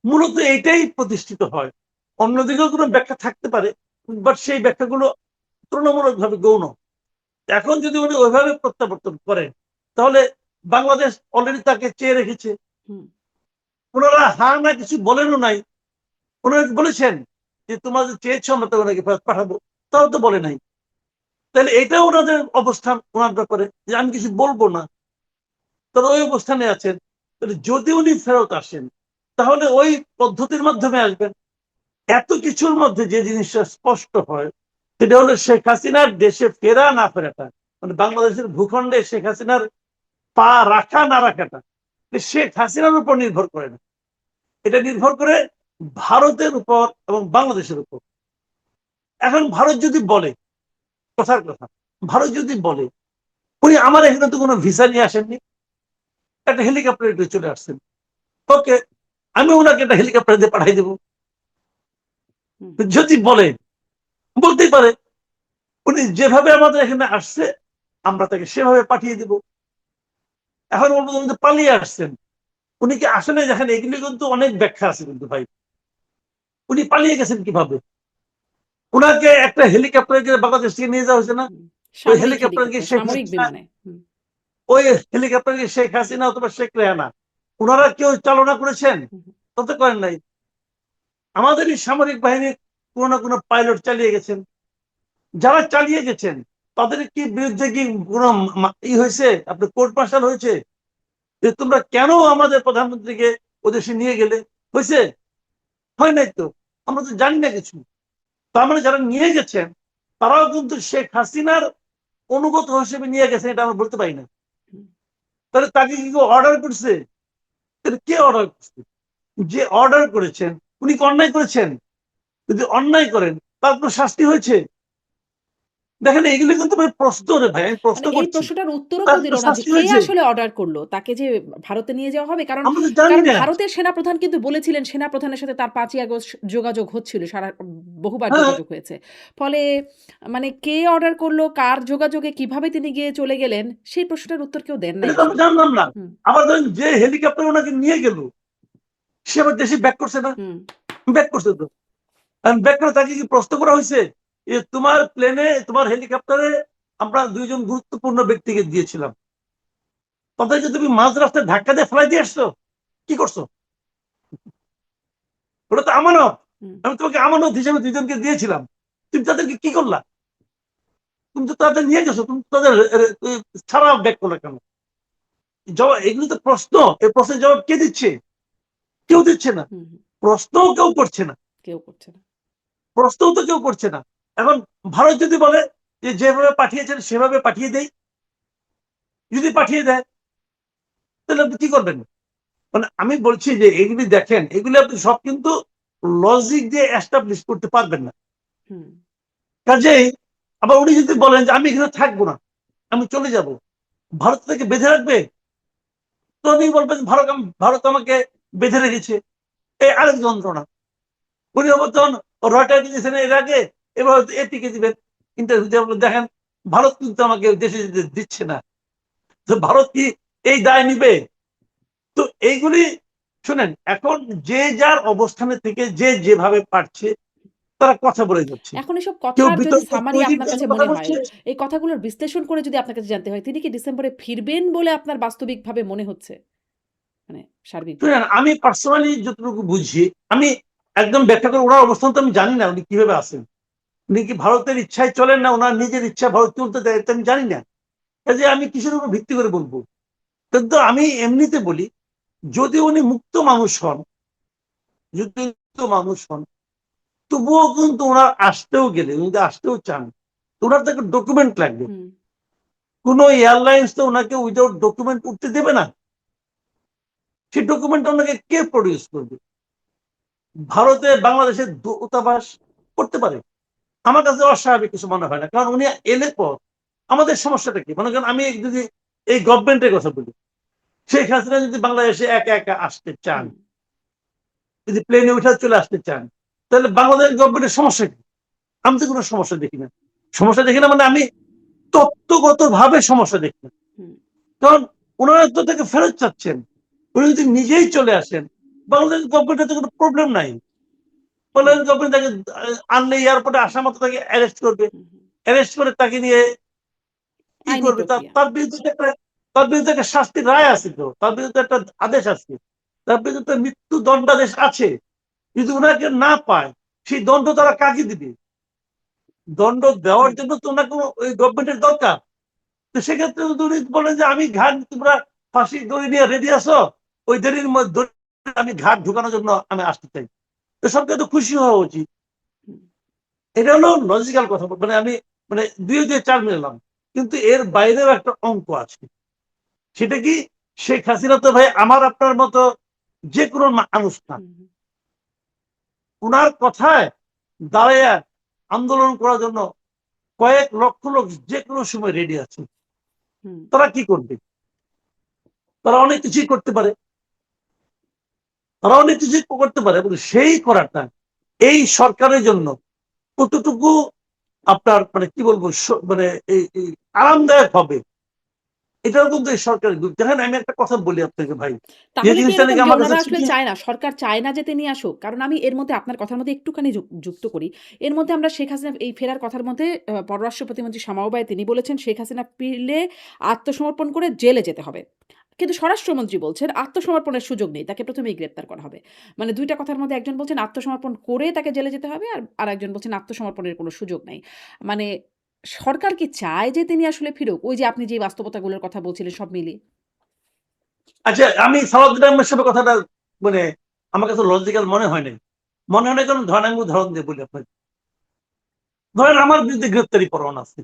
B: মূলত এইটাই প্রতিষ্ঠিত হয়। অন্যদিকেও কোনো ব্যাখ্যা থাকতে পারে, বাট সেই ব্যাখ্যাগুলো তুলনামূলকভাবে গৌণ। এখন যদি উনি ওইভাবে প্রত্যাবর্তন করেন তাহলে বাংলাদেশ অলরেডি তাকে চেয়ে রেখেছে।
A: হুম,
B: ওনারা হা না কিছু বলেনও নাই। ওনারা বলেছেন যে তোমরা যে চেয়েছো আমরা তো ওনাকে ফেরত পাঠাবো, তাও তো বলে নাই। তাহলে এটাও ওনাদের অবস্থান ওনার ব্যাপারে যে আমি কিছু বলবো না, তারা ওই অবস্থানে আছেন। তাহলে যদি উনি ফেরত আসেন তাহলে ওই পদ্ধতির মাধ্যমে আসবেন। এত কিছুর মধ্যে যে জিনিসটা স্পষ্ট হয় সেটা হলো শেখ হাসিনার দেশে ফেরা না ফেরাটা, মানে বাংলাদেশের ভূখণ্ডে শেখ হাসিনার পা রাখা না রাখাটা শেখ হাসিনার উপর নির্ভর করে না, এটা নির্ভর করে ভারতের উপর এবং বাংলাদেশের উপর। এখন ভারত যদি বলে, কথার কথা, ভারত যদি বলে উনি আমার এখানে তো কোনো ভিসা নিয়ে আসেননি, একটা হেলিকপ্টারে চলে আসছেন, ওকে, আমি ওনাকে একটা হেলিকপ্টার দিয়ে পাঠাই দেবো।
A: হুম,
B: যদি বলে, বলতেই পারে উনি যেভাবে আমাদের এখানে আসছে আমরা তাকে সেভাবে পাঠিয়ে দিব। এখন বলবো উনি তো পালিয়ে আসছেন, উনি কি আসলে দেখেন এগুলি কিন্তু অনেক ব্যাখ্যা আছে কিন্তু ভাই, উনি পালিয়ে গেছেন কিভাবে? উনাকে একটা হেলিকপ্টারে বাংলাদেশ থেকে নিয়ে যাওয়া হয়েছে না?
A: হুম।
B: ওই
A: সামরিক
B: হেলিকপ্টার কি
A: হেলিকপ্টার,
B: শেখ
A: সামরিক
B: হাসিনা,
A: বিমানে। হুম,
B: ওই হেলিকপ্টার কি শেখ হাসিনা অথবা শেখ রেহানা ওনারা কেউ চালনা করেছেন?
A: হুম,
B: তত করেন নাই। আমাদেরই সামরিক বাহিনীর কোনো না কোনো পাইলট চালিয়ে গেছেন। যারা চালিয়ে গেছেন তাদের কি বিরুদ্ধে কি কোনো ই হয়েছে, আপনার কোর্ট মার্শাল হয়েছে যে তোমরা কেন আমাদের প্রধানমন্ত্রীকে ওদেশে নিয়ে গেলে? হয়েছে? হয় নাই তো। আমরা তো জানি না কিছু। তার মানে যারা নিয়ে গেছেন তারাও কিন্তু শেখ হাসিনার অনুগত হিসেবে নিয়ে গেছেন, এটা আমরা বলতে পারি না।
A: হুম।
B: তাহলে তাকে কি কেউ অর্ডার করছে? তাহলে কে অর্ডার করছে? যে অর্ডার করেছেন উনি কি অন্যায় করেছেন? যদি অন্যায় করেন তার কোনো শাস্তি হয়েছে? দেখেন এগুলো কিন্তু ভাই প্রশ্ন রে ভাই, আমি প্রশ্ন
A: মানে এই
B: করছি,
A: প্রশ্নটার উত্তরও
B: তার
A: কেউ দিল
B: কোনো
A: না যে
B: শাস্তি
A: কে
B: হয়েছে?
A: আসলে অর্ডার করলো? তাকে যে ভারতে নিয়ে যাওয়া হবে। কারণ,
B: আমরা তো জানি
A: কারণ
B: না।
A: ভারতের সেনাপ্রধান কিন্তু বলেছিলেন সেনাপ্রধানের সাথে তার ৫ ই আগস্ট যোগাযোগ হচ্ছিল। বহুবার
B: হ্যাঁ,
A: যোগাযোগ হয়েছে। ফলে মানে কে অর্ডার করলো, কার যোগাযোগে কিভাবে তিনি গিয়ে চলে গেলেন সেই প্রশ্নটার উত্তর কেউ দেন নাই
B: এটা তো আমরা
A: আসলে।
B: জানলাম না।
A: হুম,
B: আবার ধরেন যে হেলিকপ্টার ওনাকে নিয়ে গেল সে আবার দেশে ব্যাক করছে না?
A: হুম,
B: ব্যাক করছে তো। ব্যাক করে তাকে কি প্রশ্ন করা হয়েছে যে তোমার প্লেনে তোমার হেলিকপ্টারে আমরা দুইজন গুরুত্বপূর্ণ ব্যক্তিকে দিয়েছিলাম, তাদেরকে তুমি মাঝ রাস্তায় ধাক্কা দিয়ে ফেলাই দিয়ে আসছো, কি করছো? ওটা তো আমানত।
A: হুম,
B: আমি তোমাকে আমানত হিসেবে দুইজনকে দিয়েছিলাম, তুমি তাদেরকে কি করলা? তুমি তো তাদের নিয়ে গেছো, তুমি তো তাদের ছাড়া ব্যাক করলে কেন? জবাব, এগুলো তো প্রশ্ন। এই প্রশ্নের জবাব কে দিচ্ছে? কেউ দিচ্ছে না।
A: হুম, হুম।
B: প্রশ্নও কেউ করছে না।
A: কেউ করছে না।
B: প্রশ্নও তো কেউ করছে না। এখন ভারত যদি বলে যে যেভাবে পাঠিয়েছেন সেভাবে পাঠিয়ে দেই, যদি পাঠিয়ে দেয় তাহলে আপনি কি করবেন? মানে আমি বলছি যে এগুলি দেখেন, এগুলি আপনি সব কিন্তু লজিক দিয়ে এস্টাবলিশ করতে পারবেন না।
A: হুম,
B: কাজেই আবার উনি যদি বলেন যে আমি এখানে থাকবো না, আমি চলে যাব, ভারত থেকে বেঁধে রাখবে, তো উনি বলবেন ভারত ভারত আমাকে বেঁধে রেখেছে, এই আরেক যন্ত্রণা। উনি অবতন রয়টার দিয়েছেন এর আগে, এবার এটিকে দিবেন ইন্টারভিউ। দেখেন ভারত কিন্তু আমাকে দেশে যেতে দিচ্ছে না, তো ভারত কি এই দায় নিবে? তো এইগুলি শুনেন, এখন যে যার অবস্থানে থেকে যে যেভাবে পারছে তারা কথা বলে যাচ্ছে।
A: এখন এসব
B: কেউ
A: কথার যদি
B: বিতর্ক
A: সামারি
B: তৈরির
A: আপনার
B: জন্য
A: কাছে
B: কথা
A: মনে হয়,
B: বলছে।
A: এই কথাগুলোর বিশ্লেষণ করে যদি আপনার কাছে জানতে হয়, তিনি কি ডিসেম্বরে ফিরবেন বলে আপনার বাস্তবিকভাবে মনে হচ্ছে? মানে সার্বিকভাবে?
B: শুনেন, আমি পার্সোনালি যতটুকু বুঝি, আমি একদম ব্যাখ্যা করে ওনার অবস্থান তো আমি জানি না উনি কিভাবে আছেন। উনি কি ভারতের ইচ্ছায় চলেন না ওনার নিজের ইচ্ছা ভারত চলতে দেয়, এটা আমি জানি না। কাজে আমি কিসের উপর ভিত্তি করে বলবো? কিন্তু আমি এমনিতে বলি, যদি উনি মুক্ত মানুষ হন, যদি মুক্ত মানুষ হন, তবুও কিন্তু ওনার আসতেও গেলে, উনি যদি আসতেও চান, তো ওনার তো একটা ডকুমেন্ট লাগবে।
A: হুম,
B: কোনো এয়ারলাইন্স তো ওনাকে উইদাউট ডকুমেন্ট উঠতে দেবে না। সেই ডকুমেন্ট ওনাকে কে প্রডিউস করবে? ভারতে বাংলাদেশের দূতাবাস করতে পারে। আমার কাছে অস্বাভাবিক কিছু মনে হয় না, কারণ উনি এলে পর আমাদের সমস্যাটা কি? মনে করেন আমি যদি এই গভর্নমেন্টের কথা বলি, শেখ হাসিনা যদি বাংলাদেশে একা একা আসতে চান,
A: হুম,
B: যদি প্লেনে উঠে চলে আসতে চান, তাহলে বাংলাদেশ গভর্নমেন্টের সমস্যা কি? আমি তো কোনো সমস্যা দেখি না। সমস্যা দেখি না মানে আমি তত্ত্বগত ভাবে সমস্যা দেখি না।
A: হুম,
B: কারণ ওনারা তো তাকে ফেরত চাচ্ছেন। উনি যদি নিজেই চলে আসেন, বাংলাদেশ গভর্নমেন্টের তো কোনো প্রবলেম নাই।
A: হুম,
B: বাংলাদেশ গভর্নমেন্ট তাকে আনলে এয়ারপোর্টে আসা মতো তাকে অ্যারেস্ট করবে।
A: হুম, হুম।
B: অ্যারেস্ট করে তাকে নিয়ে কি
A: আইনি
B: করবে? তার
A: প্রক্রিয়া।
B: তার বিরুদ্ধে তো একটা, তার বিরুদ্ধে একটা শাস্তির রায় আছে, তো তার বিরুদ্ধে একটা আদেশ আছে, তার বিরুদ্ধে একটা মৃত্যু দণ্ডাদেশ আছে। যদি ওনাকে না পায়, সেই দণ্ড তারা কাকে দিবে? দণ্ড দেওয়ার
A: হুম,
B: জন্য তো ওনাকে ওই গভর্নমেন্টের দরকার। তো সেক্ষেত্রে যদি উনি বলেন যে আমি ঘাট, তোমরা ফাঁসি দড়ি নিয়ে রেডি আছো, ওই দড়ির মধ্যে আমি ঘাট ঢুকানোর জন্য আমি আসতে চাই, তো সবকে তো খুশি হওয়া উচিত।
A: হুম,
B: এটা হলো লজিক্যাল কথা। মানে আমি মানে দুই দিয়ে চার মিলালাম, কিন্তু এর বাইরেও একটা অঙ্ক আছে। সেটা কি? শেখ হাসিনা তো ভাই আমার আপনার মতো যে কোনো মানুষ না।
A: হুম, হুম,
B: উনার কথায় দাঁড়াইয়া আন্দোলন করার জন্য কয়েক লক্ষ লোক যে কোনো সময় রেডি আছে।
A: হুম,
B: তারা কি করবে? তারা অনেক কিছুই করতে পারে, তারা অনেক কিছুই করতে পারে, এবং সেই করাটা এই সরকারের জন্য কতটুকু আপনার মানে কি বলবো, মানে এই আরামদায়ক হবে, এটাও কিন্তু এই সরকারের দেখেন। আমি একটা কথা বলি আপনাকে ভাই, যে
A: তাহলে কি
B: জিনিসটা
A: এরকম
B: নাকি
A: যে
B: আমার কাছে
A: ওনারা আসলে
B: ঠিকই।
A: চায় না, সরকার চায় না যে তিনি আসুক? কারণ আমি এর মধ্যে আপনার কথার মধ্যে একটুখানি যুক্ত করি। এর মধ্যে আমরা শেখ হাসিনা এই ফেরার কথার মধ্যে পররাষ্ট্র প্রতিমন্ত্রী শামা ওবায় তিনি বলেছেন শেখ হাসিনা ফিরলে আত্মসমর্পণ করে জেলে যেতে হবে। কিন্তু স্বরাষ্ট্রমন্ত্রী বলছেন আত্মসমর্পণের সুযোগ নেই। তাকে প্রথমেই গ্রেপ্তার করা হবে। মানে ২ টা কথার মধ্যে একজন বলছেন আত্মসমর্পণ করে তাকে জেলে যেতে হবে আরেকজন বলছেন আত্মসমর্পণের কোনো সুযোগ নাই। মানে সরকার কি চায় যে তিনি আসলে ফিরুক? ওই যে আপনি যে বাস্তবতাগুলোর কথা বলছিলেন সব মিলিয়ে?
B: আচ্ছা, আমি সালাউদ্দিন আহমেদ সাহেবের কথাটা মানে আমার কাছে লজিক্যাল মনে হয় নাই। মনে হয় না, কারণ ধরেন আমি উদাহরণ দিয়ে বলি আপনাকে। ধরেন আমার বিরুদ্ধে গ্রেপ্তারি পরোয়ানা আছে,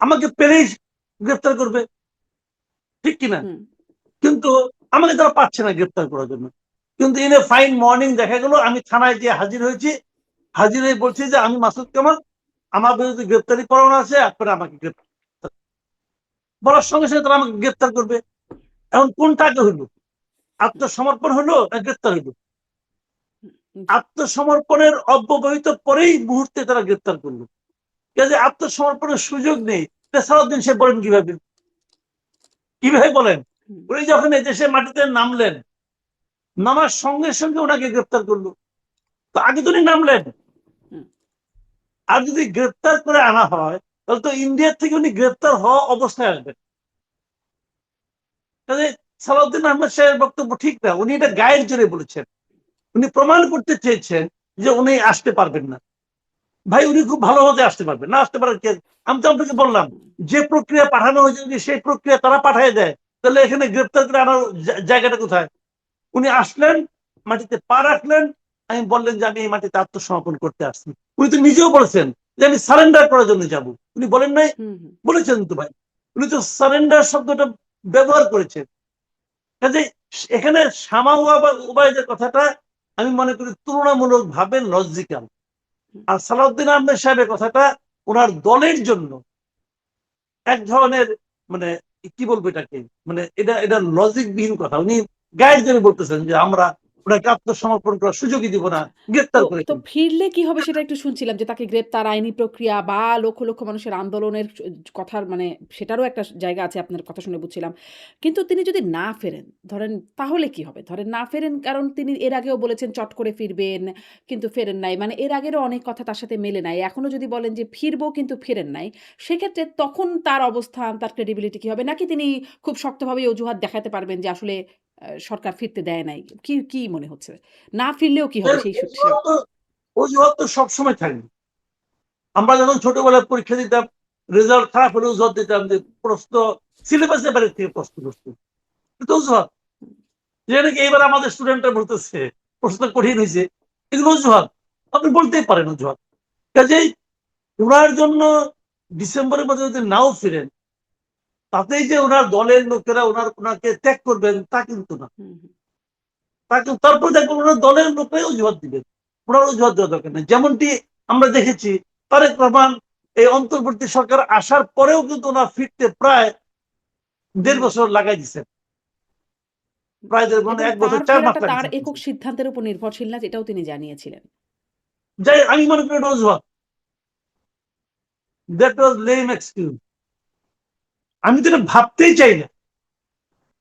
B: আমাকে পেলেই গ্রেপ্তার করবে, ঠিক কিনা?
A: হুম,
B: কিন্তু আমাকে তারা পাচ্ছে না গ্রেপ্তার করার জন্য। কিন্তু ইন এ ফাইন মর্নিং দেখা গেল আমি থানায় গিয়ে হাজির হয়েছি, হাজির হয়ে বলছি যে আমি মাসুদ কামাল, আমার বিরুদ্ধে গ্রেপ্তারি পরোয়ানা আছে, আপনারা আমাকে গ্রেপ্তার। বলার সঙ্গে সঙ্গে তারা আমাকে গ্রেপ্তার করবে। এখন কোনটা আগে হইল?
A: হুম,
B: আত্মসমর্পণ হলো না গ্রেপ্তার হইলো?
A: হুম, জি।
B: আত্মসমর্পণের অব্যবহিত পরেই মুহূর্তে তারা গ্রেপ্তার করলো। কাজে আত্মসমর্পণের সুযোগ নেই। সালাউদ্দিন সাহেব বলেন কিভাবে? কিভাবে বলেন?
A: হুম,
B: উনি যখন এই দেশের মাটিতে নামলেন, নামার সঙ্গে সঙ্গে ওনাকে গ্রেপ্তার করলো। তো আগে তো উনি নামলেন।
A: হুম,
B: আর যদি গ্রেপ্তার করে আনা হয়, তাহলে তো ইন্ডিয়া থেকে উনি গ্রেপ্তার হওয়া অবস্থায় আসবেন। কাজে সালাউদ্দিন আহমেদ সাহেবের বক্তব্য ঠিক না। উনি এটা গায়ের জোরে বলেছেন। উনি প্রমাণ করতে চেয়েছেন যে উনি আসতে পারবেন না। ভাই উনি খুব ভালো মতে আসতে পারবেন না, আসতে পারার কে? আমি তো আপনাকে বললাম,
A: হুম,
B: যে প্রক্রিয়া পাঠানো হয়েছে যদি সেই প্রক্রিয়া তারা পাঠিয়ে দেয়, তাহলে এখানে গ্রেপ্তার করে আনার জায়গাটা কোথায়? উনি আসলেন, মাটিতে পা রাখলেন, আমি বললেন যে আমি এই মাটিতে আত্মসমর্পণ করতে আসছি। উনি তো নিজেও বলেছেন যে আমি সারেন্ডার করার জন্য যাব। উনি বলেন নাই?
A: হুম, হুম,
B: বলেছেন তো ভাই। উনি তো সারেন্ডার শব্দটা ব্যবহার করেছেন। কাজে এখানে শামা ওবায়দের কথাটা আমি মনে করি তুলনামূলক ভাবে লজিক্যাল।
A: হুম,
B: আর সালাউদ্দিন আহমেদ সাহেবের কথাটা ওনার দলের জন্য এক ধরনের মানে কি বলবো এটাকে, মানে এটা এটা লজিক বিহীন কথা। উনি গায়ের জোরে বলতেছেন যে আমরা ওনাকে আত্মসমর্পণ করার সুযোগই দিব না,
A: আচ্ছা। তো
B: গ্রেপ্তার করে
A: তো
B: ফেলবো।
A: ফিরলে কি হবে সেটা একটু শুনছিলাম যে তাকে গ্রেপ্তার, আইনি প্রক্রিয়া বা লক্ষ, লক্ষ মানুষের আন্দোলনের কথার মানে সেটারও একটা জায়গা আছে আপনার কথা শুনে বুঝছিলাম। কিন্তু তিনি যদি না ফেরেন, ধরেন তাহলে কি হবে? ধরেন না ফেরেন কারণ তিনি এর আগেও বলেছেন চট করে ফিরবেন, কিন্তু ফেরেন নাই। মানে এর আগেরও অনেক কথা তার সাথে মেলে নাই। এখনো যদি বলেন যে ফিরবো কিন্তু ফেরেন নাই, সেক্ষেত্রে তখন তার অবস্থান, তার ক্রেডিবিলিটি কি হবে? নাকি তিনি খুব শক্তভাবে অজুহাত দেখাতে পারবেন যে আসলে সরকার ফিরতে দেয় নাই। কি মনে হচ্ছে? না ফিরলেও কি হবে সেই
B: অজুহাত তো অজুহাত তো সবসময় থাকবে। আমরা যখন ছোটবেলায় পরীক্ষা দিতাম, রেজাল্ট খারাপ হলে অজুহাত দিতাম যে প্রশ্ন সিলেবাসের বাইরে থেকে প্রশ্ন করছে। এটা অজুহাত। যে নাকি এইবার আমাদের স্টুডেন্টরা বলতেছে প্রশ্ন কঠিন হয়েছে, এগুলো অজুহাত। আপনি বলতেই পারেন অজুহাত। কাজেই ওনার জন্য ডিসেম্বরের মধ্যে যদি নাও ফিরেন, তাতেই যে ওনার দলের লোকেরা ওনাকে ত্যাগ করবেন তা কিন্তু না।
A: হুম, হুম,
B: তাকে তারপর দেখবেন ওনার দলের লোকরাই অজুহাত দিবেন। ওনার অজুহাত দেওয়া দরকার নেই। যেমনটি আমরা দেখেছি তারেক রহমান এই অন্তর্বর্তী সরকার আসার পরেও কিন্তু ওনার ফিরতে প্রায় ১.৫
A: হুম।
B: বছর লাগাই দিচ্ছেন। প্রায়
A: এবং
B: ১ বছর
A: তার
B: ৪ মাস
A: ফেরাটা তার
B: লাগিয়েছেন।
A: একক সিদ্ধান্তের উপর নির্ভরশীল না এটাও তিনি জানিয়েছিলেন।
B: যাই আমি মনে করি এটা অজুহাত। That was lame excuse. আমি তো এটা ভাবতেই চাই না।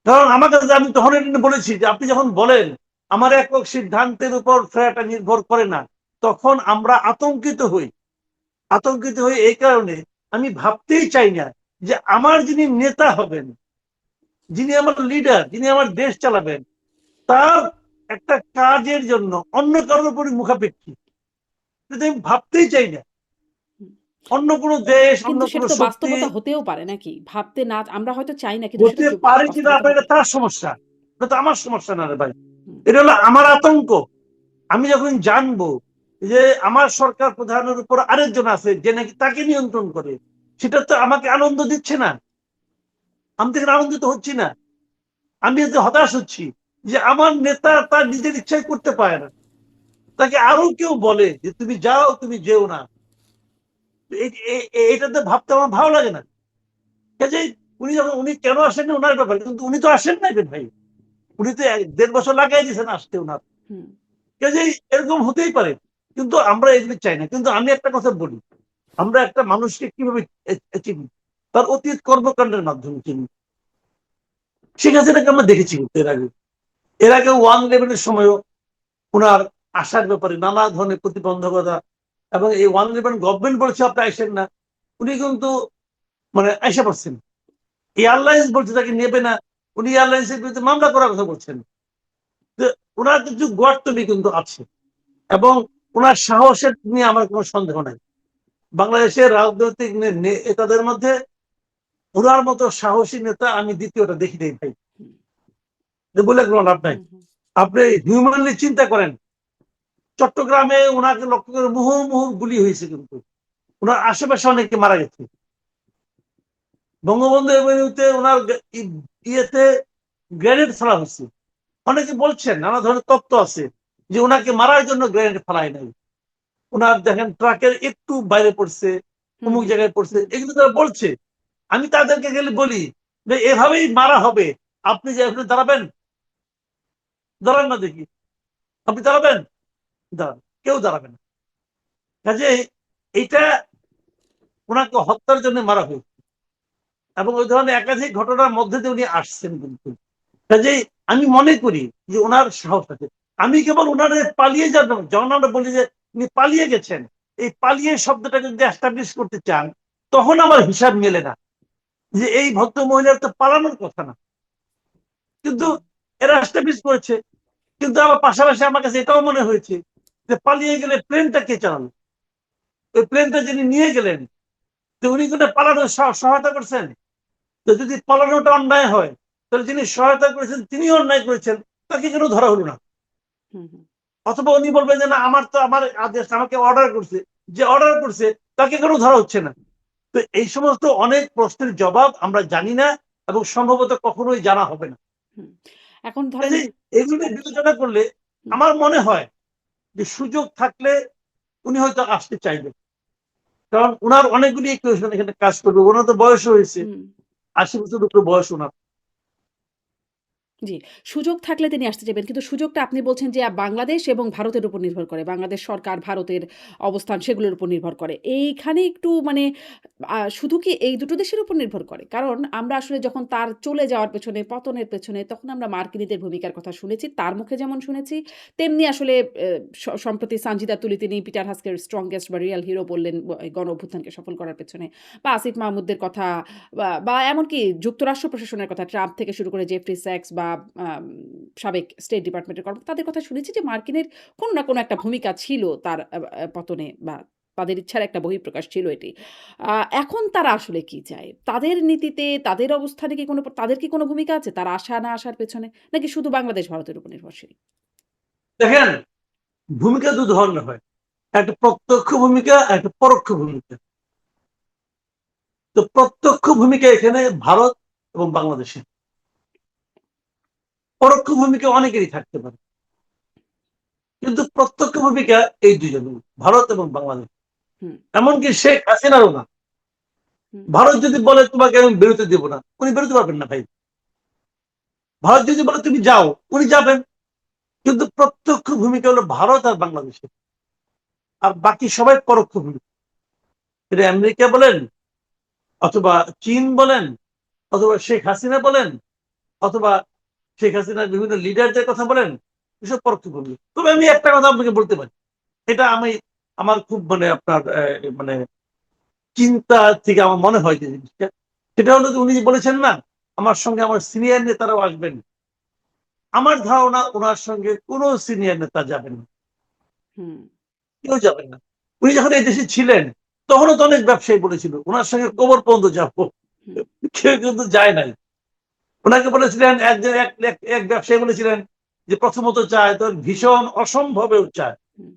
B: কারণ আমার কাছে আমি তখন এটা বলেছি যে আপনি যখন বলেন আমার একক সিদ্ধান্তের উপর ফেরাটা নির্ভর করে না, তখন আমরা আতঙ্কিত হই। আতঙ্কিত হই এই কারণে আমি ভাবতেই চাই না যে আমার যিনি নেতা হবেন, যিনি আমার লিডার, যিনি আমার দেশ চালাবেন, তার একটা কাজের জন্য অন্য কারোর উপর মুখাপেক্ষী। এটা আমি ভাবতেই চাই না।
A: হুম।
B: অন্য কোনো দেশ, অন্য
A: কিন্তু
B: কোনো
A: সেটা তো
B: শক্তি
A: বাস্তবতা হতেও পারে নাকি? ভাবতে না আমরা হয়তো চাই না কিন্তু সেটা
B: হতে পারে কিনা
A: বাস্তবতা
B: আপনার
A: হতে
B: এটা তার সমস্যা। এটা তো আমার সমস্যা না রে ভাই।
A: হুম,
B: এটা হলো আমার আতঙ্ক। আমি যখন জানবো যে আমার সরকার প্রধানের উপর আরেকজন আছে যে নাকি তাকে নিয়ন্ত্রণ করে, সেটা তো আমাকে আনন্দ দিচ্ছে না। আমি তো এখানে আনন্দিত হচ্ছি না। আমি এতে হতাশ হচ্ছি যে আমার নেতা তার নিজের ইচ্ছায় করতে পারে না। তাকে আরো কেউ বলে যে তুমি যাও, তুমি যেও না। এটাতে ভাবতে আমার ভালো লাগে না। কাজেই উনি কেন আসেন না ওনার ব্যাপার, কিন্তু উনি তো আসেন নাই রে ভাই। উনি তো ১.৫ বছর লাগাই দিয়েছেন আসতে ওনার।
A: হুম,
B: কাজেই এরকম হতেই পারে। কিন্তু আমরা এগুলো চাই না। কিন্তু আমি একটা কথা বলি, আমরা একটা মানুষকে কিভাবে চিনি? তার অতীত কর্মকাণ্ডের মাধ্যমে চিনি। শেখ হাসিনাকে আমরা দেখেছি কিন্তু এর আগে। এর আগে 1-11 এর সময়ও উনার আসার ব্যাপারে নানা ধরনের প্রতিবন্ধকতা, এবং এই 1-11 গভর্নমেন্ট বলেছে আপনি আইসেন না। উনি কিন্তু মানে আইসা পড়ছেন। এয়ারলাইন্স বলছে তাকে নেবে না। উনি এয়ারলাইন্সের বিরুদ্ধে মামলা করার কথা বলছেন। তো উনার কিছু গোয়ার্তমি কিন্তু আছে, এবং উনার সাহসের নিয়ে আমার কোনো সন্দেহ নাই। বাংলাদেশের রাজনৈতিক নেতাদের মধ্যে উনার মতো সাহসী নেতা আমি দ্বিতীয়টা দেখি নাই ভাই।
A: হুম,
B: বলে কোনো লাভ নাই।
A: হুম, হুম,
B: আপনি হিউম্যানলি চিন্তা করেন, চট্টগ্রামে উনাকে লক্ষ্য করে মুহুর্মুহু গুলি হয়েছে, কিন্তু উনার আশেপাশে অনেকে মারা গেছে। বঙ্গবন্ধু এভিনিউতে উনার ইয়েতে গ্রেনেড ফেলা হয়েছে। অনেকে বলছেন, নানা ধরনের তত্ত্ব আছে যে উনাকে মারার জন্য গ্রেনেড ফেলায় নাই। উনার দেখেন ট্রাকের একটু বাইরে পড়ছে,
A: হুম,
B: অমুক
A: হুম,
B: জায়গায় পড়ছে,
A: হুম,
B: এগুলো তারা বলছে। আমি তাদেরকে গেলে বলি যে এভাবেই মারা হবে, আপনি যে এখানে দাঁড়াবেন, দাঁড়ান না দেখি। আপনি দাঁড়াবেন, দাঁড়ান, কেউ দাঁড়াবে না। কাজে এটা ওনাকে হত্যার জন্য মারা হয়েছে, এবং ওই ধরনের একাধিক ঘটনার মধ্যে দিয়ে উনি আসছেন কিন্তু। কাজেই আমি মনে করি যে ওনার সাহস আছে। আমি কেবল ওনার পালিয়ে যাবেন যখন আমরা বলি যে উনি পালিয়ে গেছেন, এই পালিয়ে শব্দটাকে যদি এস্টাবলিশ করতে চান, তখন আমার হিসাব মেলে না যে এই ভদ্র মহিলার তো পালানোর কথা না, কিন্তু
A: হুম,
B: এরা এস্টাবলিশ করেছে। কিন্তু আমার পাশাপাশি আমার কাছে এটাও মনে হয়েছে যে পালিয়ে গেলে প্লেনটা কে চালানো? ওই প্লেনটা যিনি নিয়ে গেলেন, তো উনি কিন্তু পালানোর সহায়তা করছেন। তো যদি পালানোটা অন্যায় হয়, তাহলে যিনি সহায়তা করেছেন তিনিও অন্যায় করেছেন, তাকে কেন ধরা হলো না?
A: হুম, হুম।
B: অথবা উনি বলবেন যে না আমার তো আমার আদেশ, আমাকে অর্ডার করছে, যে অর্ডার করছে তাকে কেন ধরা হচ্ছে না? তো এই সমস্ত অনেক প্রশ্নের জবাব আমরা জানি না, এবং সম্ভবত কখনোই জানা হবে না।
A: হুম। এখন ধরেন
B: কাজেই এগুলো নিয়ে বিবেচনা করলে
A: হুম,
B: আমার মনে হয় যে সুযোগ থাকলে উনি হয়তো আসতে চাইবেন। কারণ উনার অনেকগুলি ইকুয়েশন এখানে কাজ করবে। ওনার তো বয়স হয়েছে,
A: হুম।
B: ৮০ বছর উপরে বয়স ওনার।
A: জি, সুযোগ থাকলে তিনি আসতে চাইবেন। কিন্তু সুযোগটা আপনি বলছেন যে বাংলাদেশ এবং ভারতের উপর নির্ভর করে। বাংলাদেশ সরকার, ভারতের অবস্থান সেগুলোর উপর নির্ভর করে। এইখানে একটু মানে শুধু কি এই দুটো দেশের উপর নির্ভর করে? কারণ আমরা আসলে যখন তার চলে যাওয়ার পেছনে, পতনের পেছনে তখন আমরা মার্কিনীদের ভূমিকার কথা শুনেছি। তার মুখে যেমন শুনেছি, তেমনি আসলে সম্প্রতি সানজিদা তুলি তিনি পিটার হাস্কের স্ট্রংগেস্ট বা রিয়াল হিরো বললেন গণ অভ্যুত্থানকে সফল করার পেছনে। বা আসিফ মাহমুদের কথা বা এমনকি যুক্তরাষ্ট্র প্রশাসনের কথা ট্রাম্প থেকে শুরু করে জেফ্রি স্যাক্স বা সাবেক স্টেট ডিপার্টমেন্টের কর্মকর্তা তাদের কথা শুনেছি যে মার্কিনের কোনো না কোনো একটা ভূমিকা ছিল তার পতনে বা তাদের ইচ্ছার একটা বহিঃপ্রকাশ ছিল এটি। এখন তারা আসলে কি চায়? তাদের নীতিতে, তাদের অবস্থানে কি তাদের কি কোনো ভূমিকা আছে? তারা আসা না আসার পেছনে? নাকি শুধু বাংলাদেশ ভারতের উপর নির্ভরশীল?
B: দেখেন, ভূমিকা দু ধরনের হয়, একটা প্রত্যক্ষ ভূমিকা, একটা পরোক্ষ ভূমিকা। তো প্রত্যক্ষ ভূমিকা এখানে ভারত এবং বাংলাদেশে, পরোক্ষ ভূমিকা অনেকেরই থাকতে পারে, কিন্তু প্রত্যক্ষ ভূমিকা এই দুজন, ভারত এবং বাংলাদেশ।
A: হুম,
B: এমনকি শেখ হাসিনারও না।
A: হুম,
B: ভারত যদি বলে তোমাকে আমি বেরোতে দেবো না, উনি বেরোতে পারবেন না ভাই। ভারত যদি বলে তুমি যাও, উনি যাবেন। কিন্তু প্রত্যক্ষ ভূমিকা হলো ভারত আর বাংলাদেশের, আর বাকি সবাই পরোক্ষ ভূমিকা। এটা আমেরিকা বলেন, অথবা চীন বলেন, অথবা শেখ হাসিনা বলেন, অথবা শেখ হাসিনার বিভিন্ন লিডারদের কথা বলেন, এসব পরোক্ষ ভূমিকা। তবে আমি একটা কথা আপনাকে বলতে পারি, এটা আমি আমার খুব মানে আপনার মানে চিন্তা থেকে আমার মনে হয় যে জিনিসটা, সেটা হলো যে উনি যে বলেছেন না আমার সঙ্গে আমার সিনিয়র নেতারাও আসবেন, আমার ধারণা ওনার সঙ্গে কোনো সিনিয়র নেতা যাবেন না,
A: হুম,
B: কেউ যাবেন না। উনি যখন এই দেশে ছিলেন তখনও তো অনেক ব্যবসায়ী বলেছিল ওনার সঙ্গে কবর পর্যন্ত যাবো,
A: হুম,
B: কেউ কিন্তু যায় নাই। ওনাকে বলেছিলেন একজন এক ব্যবসায়ী বলেছিলেন যে প্রথমত চায় তো ভীষণ অসম্ভবেও চায়,
A: হুম,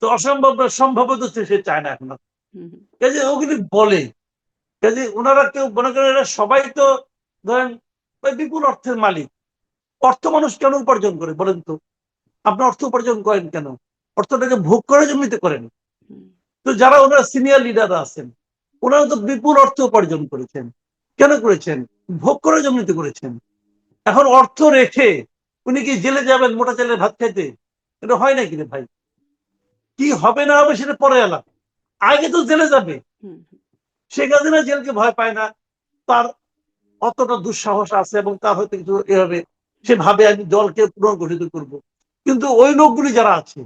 B: তো অসম্ভব সম্ভব তো সে চায় না এখন।
A: হুম, হুম,
B: কাজে ওগুলি বলে, কাজে ওনারা কেউ মনে করেন এরা সবাই তো ধরেন ওই বিপুল অর্থের মালিক। অর্থ মানুষ কেন উপার্জন করে বলেন তো? আপনি অর্থ উপার্জন করেন কেন? অর্থটাকে ভোগ করার জন্যই তো করেন।
A: হুম,
B: তো যারা ওনারা সিনিয়র লিডাররা আছেন, ওনারা তো বিপুল অর্থ উপার্জন করেছেন। কেন করেছেন? ভোগ করার জন্যই তো করেছেন। এখন অর্থ রেখে উনি কি জেলে যাবেন মোটা চালের ভাত খাইতে? এটা হয় নাকি রে ভাই? কি হবে না হবে সেটা পরে এলাম, আগে তো জেলে যাবে।
A: হুম,
B: শেখ হাসিনা জেলকে ভয় পায় না, তার অতটা দুঃসাহস আছে এবং তার হয়তো কিছু এভাবে সে ভাবে আমি দলকে পুনর্গঠিত করব। কিন্তু ওই লোকগুলি যারা আছে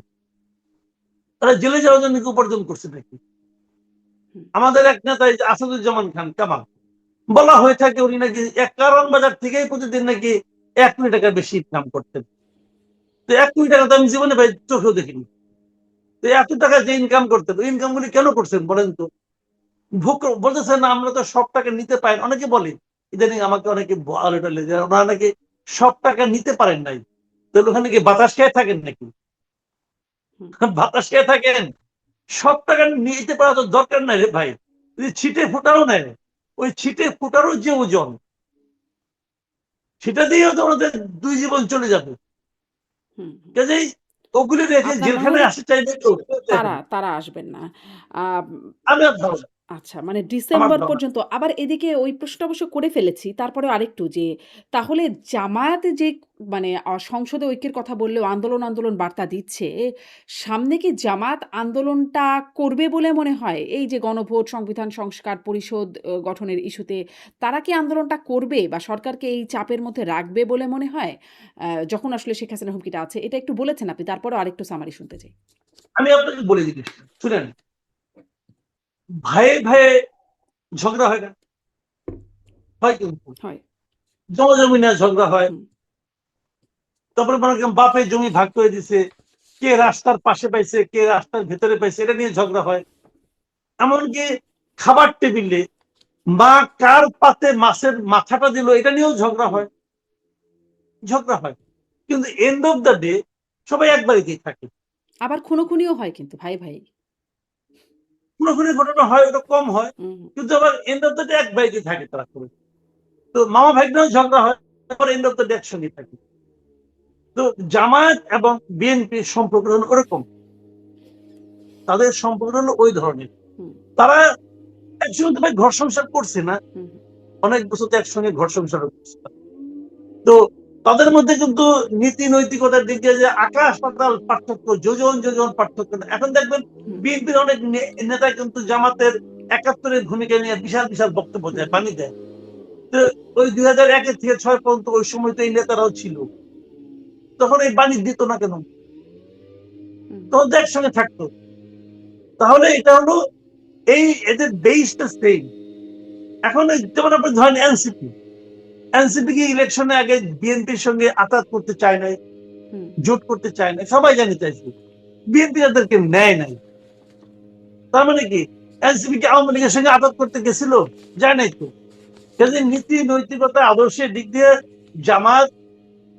B: তারা জেলে যাওয়ার জন্য কি উপার্জন করছে নাকি?
A: হুম,
B: আমাদের এক নেতা এই যে আসাদুজ্জামান খান কামাল, বলা হয়ে থাকে উনি নাকি এক কারণ বাজার থেকেই প্রতিদিন নাকি 1 কোটি টাকার বেশি ইনকাম করতেন। তো 1 কোটি টাকা তো আমি জীবনে ভাই চোখেও দেখিনি। তো এত টাকা যে ইনকাম করতেন, ওই ইনকাম গুলি কেন করছেন বলেন তো? ভোগ বলতেছেন না আমরা তো সব টাকা নিতে পারি, অনেকে বলে ইদানিং আমাকে অনেকে বলে টলে যে ওনারা নাকি সব টাকা নিতে পারেন নাই। তাহলে ওখানে কি বাতাস খেয়ে থাকেন নাকি?
A: হুম।
B: বাতাস খেয়ে থাকেন? সব টাকা নিতে পারা তো দরকার নাই রে ভাই। যদি ছিটে ফোটারও নেয়, ওই ছিটে ফোটারও যে ওজন, সেটা দিয়েও তো আমাদের 2 জীবন চলে যাবে।
A: হুম, হুম।
B: কাজেই ওগুলি রেখে
A: আপনার মনে হয়
B: জেলখানায়
A: যে
B: আসতে চাইবে কেউ? কেউ চাইবে
A: তারা
B: না।
A: তারা আসবেন না। আম
B: আমি আর ধারণা,
A: আচ্ছা মানে
B: আমার
A: ডিসেম্বর
B: ধারণা।
A: পর্যন্ত আবার এদিকে ওই প্রশ্নটা অবশ্য করে ফেলেছি। তারপরেও আরেকটু যে তাহলে জামায়াতে যে মানে সংসদে ঐক্যের কথা বললেও আন্দোলন বার্তা দিচ্ছে, সামনে কি জামায়াত আন্দোলনটা করবে বলে মনে হয়? এই যে গণভোট, সংবিধান সংস্কার পরিষদ গঠনের ইস্যুতে তারা কি আন্দোলনটা করবে বা সরকারকে এই চাপের মধ্যে রাখবে বলে মনে হয়? যখন আসলে শেখ হাসিনার হুমকিটা আছে। এটা একটু বলেছেন আপনি। তারপরেও আরেকটু সামারি শুনতে চাই।
B: আমি আপনাকে বলে দিই জিনিসটা। শুনেন, ভাইয়ে ভাইয়ে ঝগড়া হয় না? হয় কিন্তু।
A: হয়।
B: জমি নিয়ে ঝগড়া হয়।
A: হুম,
B: তারপরে মনে করেন বাপের জমি ভাগ করে দিছে, কে রাস্তার পাশে পাইছে, কে রাস্তার ভেতরে পাইছে, এটা নিয়ে ঝগড়া হয়। এমনকি খাবার টেবিলে মা কার পাতে মাছের মাথাটা দিল, এটা নিয়েও ঝগড়া
A: হুম।
B: হয়। ঝগড়া হয়। কিন্তু এন্ড অফ দ্য ডে সবাই এক বাড়িতেই থাকে।
A: আবার খুনোখুনিও হয় কিন্তু ভাই, ভাই।
B: খুনোখুনি ঘটনা হয়, ওটা কম হয়।
A: হুম,
B: কিন্তু আবার এন্ড অফ দ্য ডে এক বাড়িতেই থাকে তারা করে। তো মামা ভাগ্নেও ঝগড়া হয়, আবার এন্ড অফ দ্য ডে একসঙ্গে থাকে। তো জামায়াত এবং বিএনপির সম্পর্ক হলো ওরকম, তাদের সম্পর্ক হলো ওই ধরনের।
A: হুম,
B: তারা একসঙ্গে তো ভাই ঘর সংসার করছে না,
A: হুম,
B: অনেক বছর তো একসঙ্গে ঘর সংসার করছে। তো তাদের মধ্যে কিন্তু নীতি নৈতিকতার দিক দিয়ে যে আকাশ পাতাল পার্থক্য, যোজন যোজন পার্থক্য। এখন দেখবেন বিএনপির অনেক নেতা কিন্তু জামাতের ৭১-এর ভূমিকা নিয়ে বিশাল বিশাল বক্তব্য দেয়, বাণী দেয়। তো ওই ২০০১ থেকে ৬ পর্যন্ত ওই সময় তো এই নেতারাও ছিল, তখন এই বাণী দিত না কেন? তখন একসঙ্গে থাকতো। তাহলে এটা হলো এই এদের বেসটা সেম। এখন যেমন আপনি ধরেন এনসিপি কি ইলেকশনে আগে বিএনপির সঙ্গে আতাত করতে চায় নাই, জোট করতে চায় নাই, সবাই জানে চাইছে, বিএনপি তাদেরকে নেয় নাই। তার মানে কি এনসিপি কি আওয়ামী লীগের সঙ্গে আতাত করতে গেছিল? যায় নাই তো। কাজে নীতি নৈতিকতা আদর্শের দিক দিয়ে জামাত,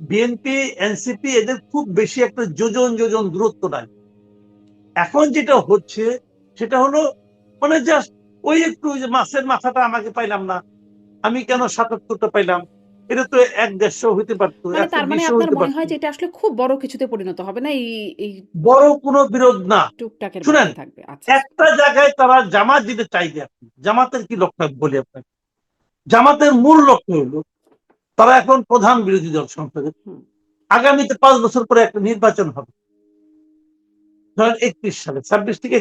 B: বিএনপি, এনসিপি এদের খুব বেশি একটা যোজন যোজন দূরত্ব নাই। এখন যেটা হচ্ছে সেটা হলো মানে জাস্ট ওই একটু যে মাছের মাথাটা আমাকে পাইলাম না, আমি কেন ৭৭টা পাইলাম, এটা তো ১-১৫০ হইতে পারতো,
A: মানে তার মানে
B: ১২০
A: আপনার
B: হইতে
A: মনে
B: পারতো।
A: হয় যে এটা আসলে খুব বড় কিছুতে পরিণত হবে না, এই
B: বড় কোনো বিরোধ না।
A: টুকটাকের
B: শুনেন,
A: মধ্যে থাকবে। আচ্ছা।
B: একটা জায়গায় তারা জামাত দিতে চাইবে। আপনি জামাতের কি লক্ষ্য বলি আপনাকে, জামাতের মূল লক্ষ্য হলো তারা এখন প্রধান বিরোধী দল সংসদে, আগামীতে ৫ বছর পরে একটা নির্বাচন হবে, ধরেন ৩১ সালে, ২৬ থেকে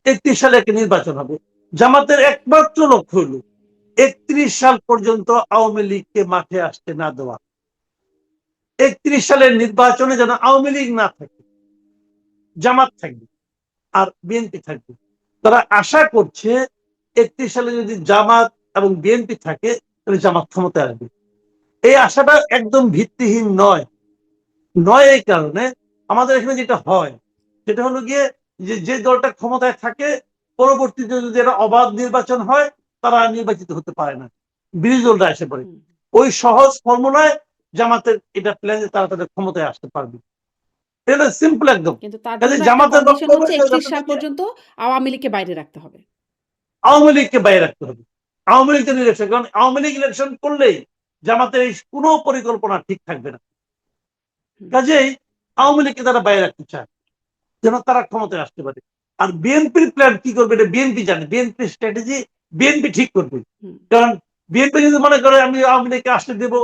B: ৩১ সালে একটা নির্বাচন হবে। জামাতের একমাত্র লক্ষ্য হলো ৩১ সাল পর্যন্ত আওয়ামী লীগকে মাঠে আসতে না দেওয়া। ৩১ সালের নির্বাচনে যেন আওয়ামী লীগ না থাকে, জামাত থাকবে আর বিএনপি থাকবে। তারা আশা করছে ৩১ সালে যদি জামাত এবং বিএনপি থাকে তাহলে জামাত ক্ষমতায় আসবে। এই আশাটা একদম ভিত্তিহীন নয়। এই কারণে আমাদের এখানে যেটা হয় সেটা হলো গিয়ে যে দলটা ক্ষমতায় থাকে পরবর্তীতে যদি একটা অবাধ নির্বাচন হয় তারা নির্বাচিত হতে পারে না, বিরোধী দলটা এসে পড়ে। ওই সহজ ফর্মুলায় জামাতের এটা প্ল্যান যে তারা তাদের ক্ষমতায় আসতে পারবে, এটা সিম্পল একদম।
A: কিন্তু তার
B: কাজে
A: জন্য একটা
B: জামাতের
A: কন্ডিশন
B: বক্তব্য
A: হচ্ছে ৩১ সাল পর্যন্ত আওয়ামী লীগকে বাইরে রাখতে হবে।
B: আওয়ামী লীগকে বাইরে রাখতে হবে। আওয়ামী লীগের ইলেকশন, কারণ আওয়ামী লীগ ইলেকশন করলেই জামাতের এই কোনো পরিকল্পনা ঠিক থাকবে না। কাজেই আওয়ামী লীগকে তারা বাইরে রাখতে চায় যেন তারা ক্ষমতায় আসতে পারে। আর বিএনপির প্ল্যান কি করবে এটা বিএনপি জানে, বিএনপির স্ট্র্যাটেজি বিএনপি ঠিক করবে। কারণ বিএনপি যদি মনে করে আমি আওয়ামী লীগকে আসতে দেবো,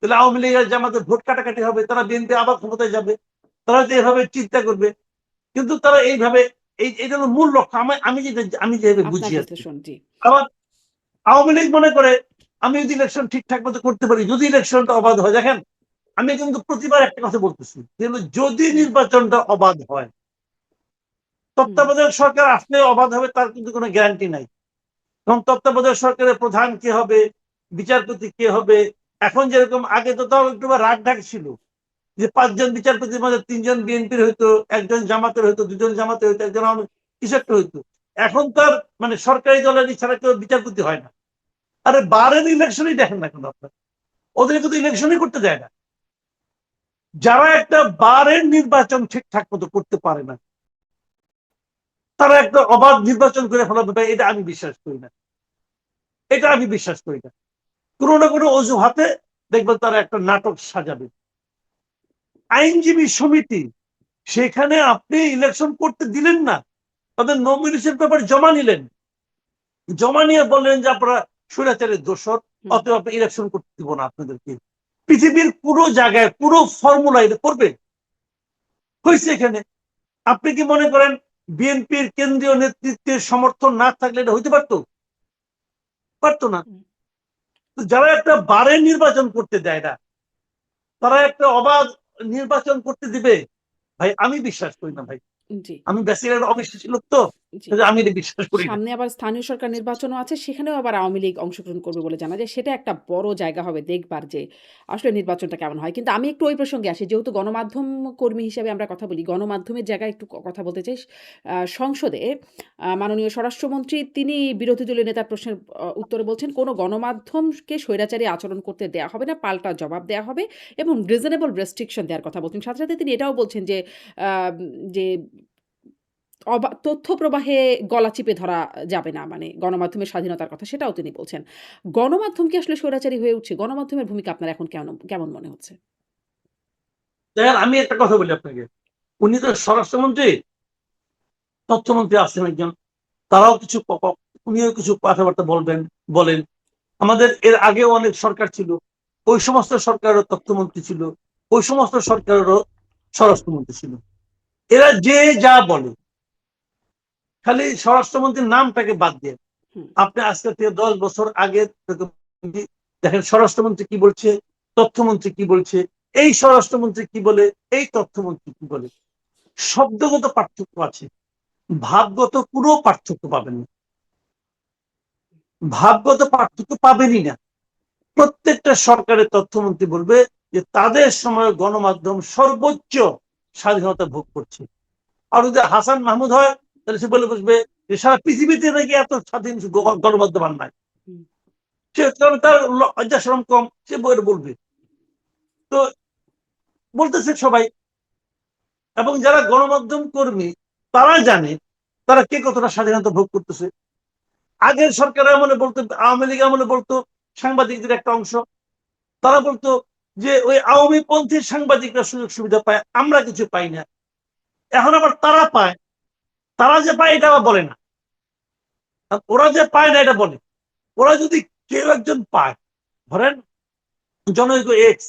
B: তাহলে আওয়ামী লীগের জামাতের ভোট কাটাকাটি হবে, তারা বিএনপি আবার ক্ষমতায় যাবে, তারা তো এভাবে চিন্তা করবে। কিন্তু তারা এইভাবে এইটা হলো মূল লক্ষ্য। আমি যেভাবে
A: আপনার
B: বুঝি আর কি।
A: বিশ্লেষণ, জি।
B: আবার আওয়ামী লীগ মনে করে আমি যদি ইলেকশন ঠিকঠাক মতো করতে পারি, যদি ইলেকশনটা অবাধ হয়, দেখেন আমি কিন্তু প্রতিবার একটা কথা বলতেছি, যদি নির্বাচনটা অবাধ হয়, তত্ত্বাবধায়ক সরকার আসলে অবাধ হবে তার কিন্তু কোনো গ্যারান্টি নাই। এবং তত্ত্বাবধায়ক সরকারের প্রধান কে হবে, বিচারপতি কে হবে, এখন যেরকম আগে তো তাও একটু রাগ ঢাক ছিল যে ৫ জন বিচারপতির মধ্যে ৩ জন বিএনপির হইতো, ১ জন জামাতের হইতো, ২ জন জামাতের হইতো, ১ জন কিছু একটা হইতো। এখন তার মানে সরকারি দলের ছাড়া কেউ বিচারপতি হয় না। আরে বারের ইলেকশনই দেখেন না কেন আপনার, ওদের কিন্তু ইলেকশনই করতে দেয় না। যারা একটা বারের নির্বাচন ঠিকঠাক মতো করতে পারে না তারা একটা অবাধ নির্বাচন করে ফেলাবে, এটা আমি বিশ্বাস করি না। এটা আমি বিশ্বাস করি না। কোনো না কোনো অজুহাতে দেখবেন তারা একটা নাটক সাজাবে। আইনজীবী সমিতি, সেখানে আপনি ইলেকশন করতে দিলেন না, তাদের নমিনেশন পেপার জমা নিলেন, জমা নিয়ে বললেন যে আপনারা স্বৈরাচারের দোষর, অতএব আপনি ইলেকশন করতে দিব না আপনাদেরকে। পৃথিবীর পুরো জায়গায় পুরো ফর্মুলা এটা করবে হয়েছে এখানে। আপনি কি মনে করেন বিএনপির কেন্দ্রীয় নেতৃত্বের সমর্থন না থাকলে এটা হইতে পারতো? পারতো না। যারা একটা বারের নির্বাচন করতে দেয় না, তারা একটা অবাধ নির্বাচন করতে দিবে, ভাই আমি বিশ্বাস করি না ভাই।
A: জি।
B: আমি বেসিক্যালি অবিশ্বাসী লোক তো,
A: জি।
B: আমি এটা বিশ্বাস করি না।
A: সামনে আবার স্থানীয় সরকার নির্বাচনও আছে, সেখানেও আবার আওয়ামী লীগ অংশগ্রহণ করবে বলে জানা যায়। সেটা একটা বড় জায়গা হবে দেখবার যে আসলে নির্বাচনটা কেমন হয়। কিন্তু আমি একটু ওই প্রসঙ্গে আসি। যেহেতু গণমাধ্যম কর্মী হিসেবে আমরা কথা বলি, গণমাধ্যমের জায়গায় একটু কথা বলতে চাই। সংসদে মাননীয় স্বরাষ্ট্রমন্ত্রী তিনি বিরোধী দলীয় নেতার প্রশ্নের উত্তরে বলছেন, কোনো গণমাধ্যমকে স্বৈরাচারী আচরণ করতে দেয়া হবে না, পাল্টা জবাব দেয়া হবে এবং রিজনেবল রেস্ট্রিকশন দেওয়ার কথা বলছেন। সাথে, সাথে তিনি এটাও বলছেন যে আ যে তথ্য প্রবাহে গলা চিপে ধরা যাবে না, মানে গণমাধ্যমের স্বাধীনতার কথা সেটাও তিনি বলছেন। গণমাধ্যম কি আসলে স্বৈরাচারী হয়ে উঠছে? গণমাধ্যমের ভূমিকা আপনার এখন কেমন মনে হচ্ছে?
B: দেখেন আমি একটা কথা বলি আপনাকে, উনি তো স্বরাষ্ট্রমন্ত্রী, তথ্যমন্ত্রী আছেন একজন, তারাও কিছু উনিও কিছু কথাবার্তা বলেন। আমাদের এর আগেও অনেক সরকার ছিল, ওই সমস্ত সরকারেরও তথ্যমন্ত্রী ছিল, ওই সমস্ত সরকারেরও স্বরাষ্ট্রমন্ত্রী ছিল। এরা যে যা বলে, খালি স্বরাষ্ট্রমন্ত্রীর নামটাকে বাদ দিয়ে
A: হুম,
B: আপনি আজকে থেকে 10 বছর আগে দেখেন স্বরাষ্ট্রমন্ত্রী কি বলছে, তথ্যমন্ত্রী কি বলছে, এই স্বরাষ্ট্রমন্ত্রী কি বলে, এই তথ্যমন্ত্রী কি বলে। শব্দগত পার্থক্য আছে, ভাবগত কোনো পার্থক্য পাবেন না, ভাবগত পার্থক্য পাবেনই না। প্রত্যেকটা সরকারের তথ্যমন্ত্রী বলবে যে তাদের সময় গণমাধ্যম সর্বোচ্চ স্বাধীনতা ভোগ করছে। আর যদি হাসান মাহমুদ হয় তাহলে সে বলে বসবে যে সারা পৃথিবীতে নাকি এত স্বাধীন গণমাধ্যম আর নাই।
A: হুম,
B: সে কারণ তার লজ্জা শরম কম, সে বইয়ের বলবে। তো বলতেছে সবাই, এবং যারা গণমাধ্যম কর্মী তারা জানে তারা কে কতটা স্বাধীনতা ভোগ করতেছে। আগের সরকার আমলে বলতো, আওয়ামী লীগ আমলে বলতো সাংবাদিকদের একটা অংশ, তারা বলতো যে ওই আওয়ামী পন্থীর সাংবাদিকরা সুযোগ সুবিধা পায়, আমরা কিছু পাই না। এখন আবার তারা পায়, তারা যে পায় এটা আবার বলে না, আর ওরা যে পায় না এটা বলে। ওরা যদি কেউ একজন পায়, ধরেন জনৈক এক্স,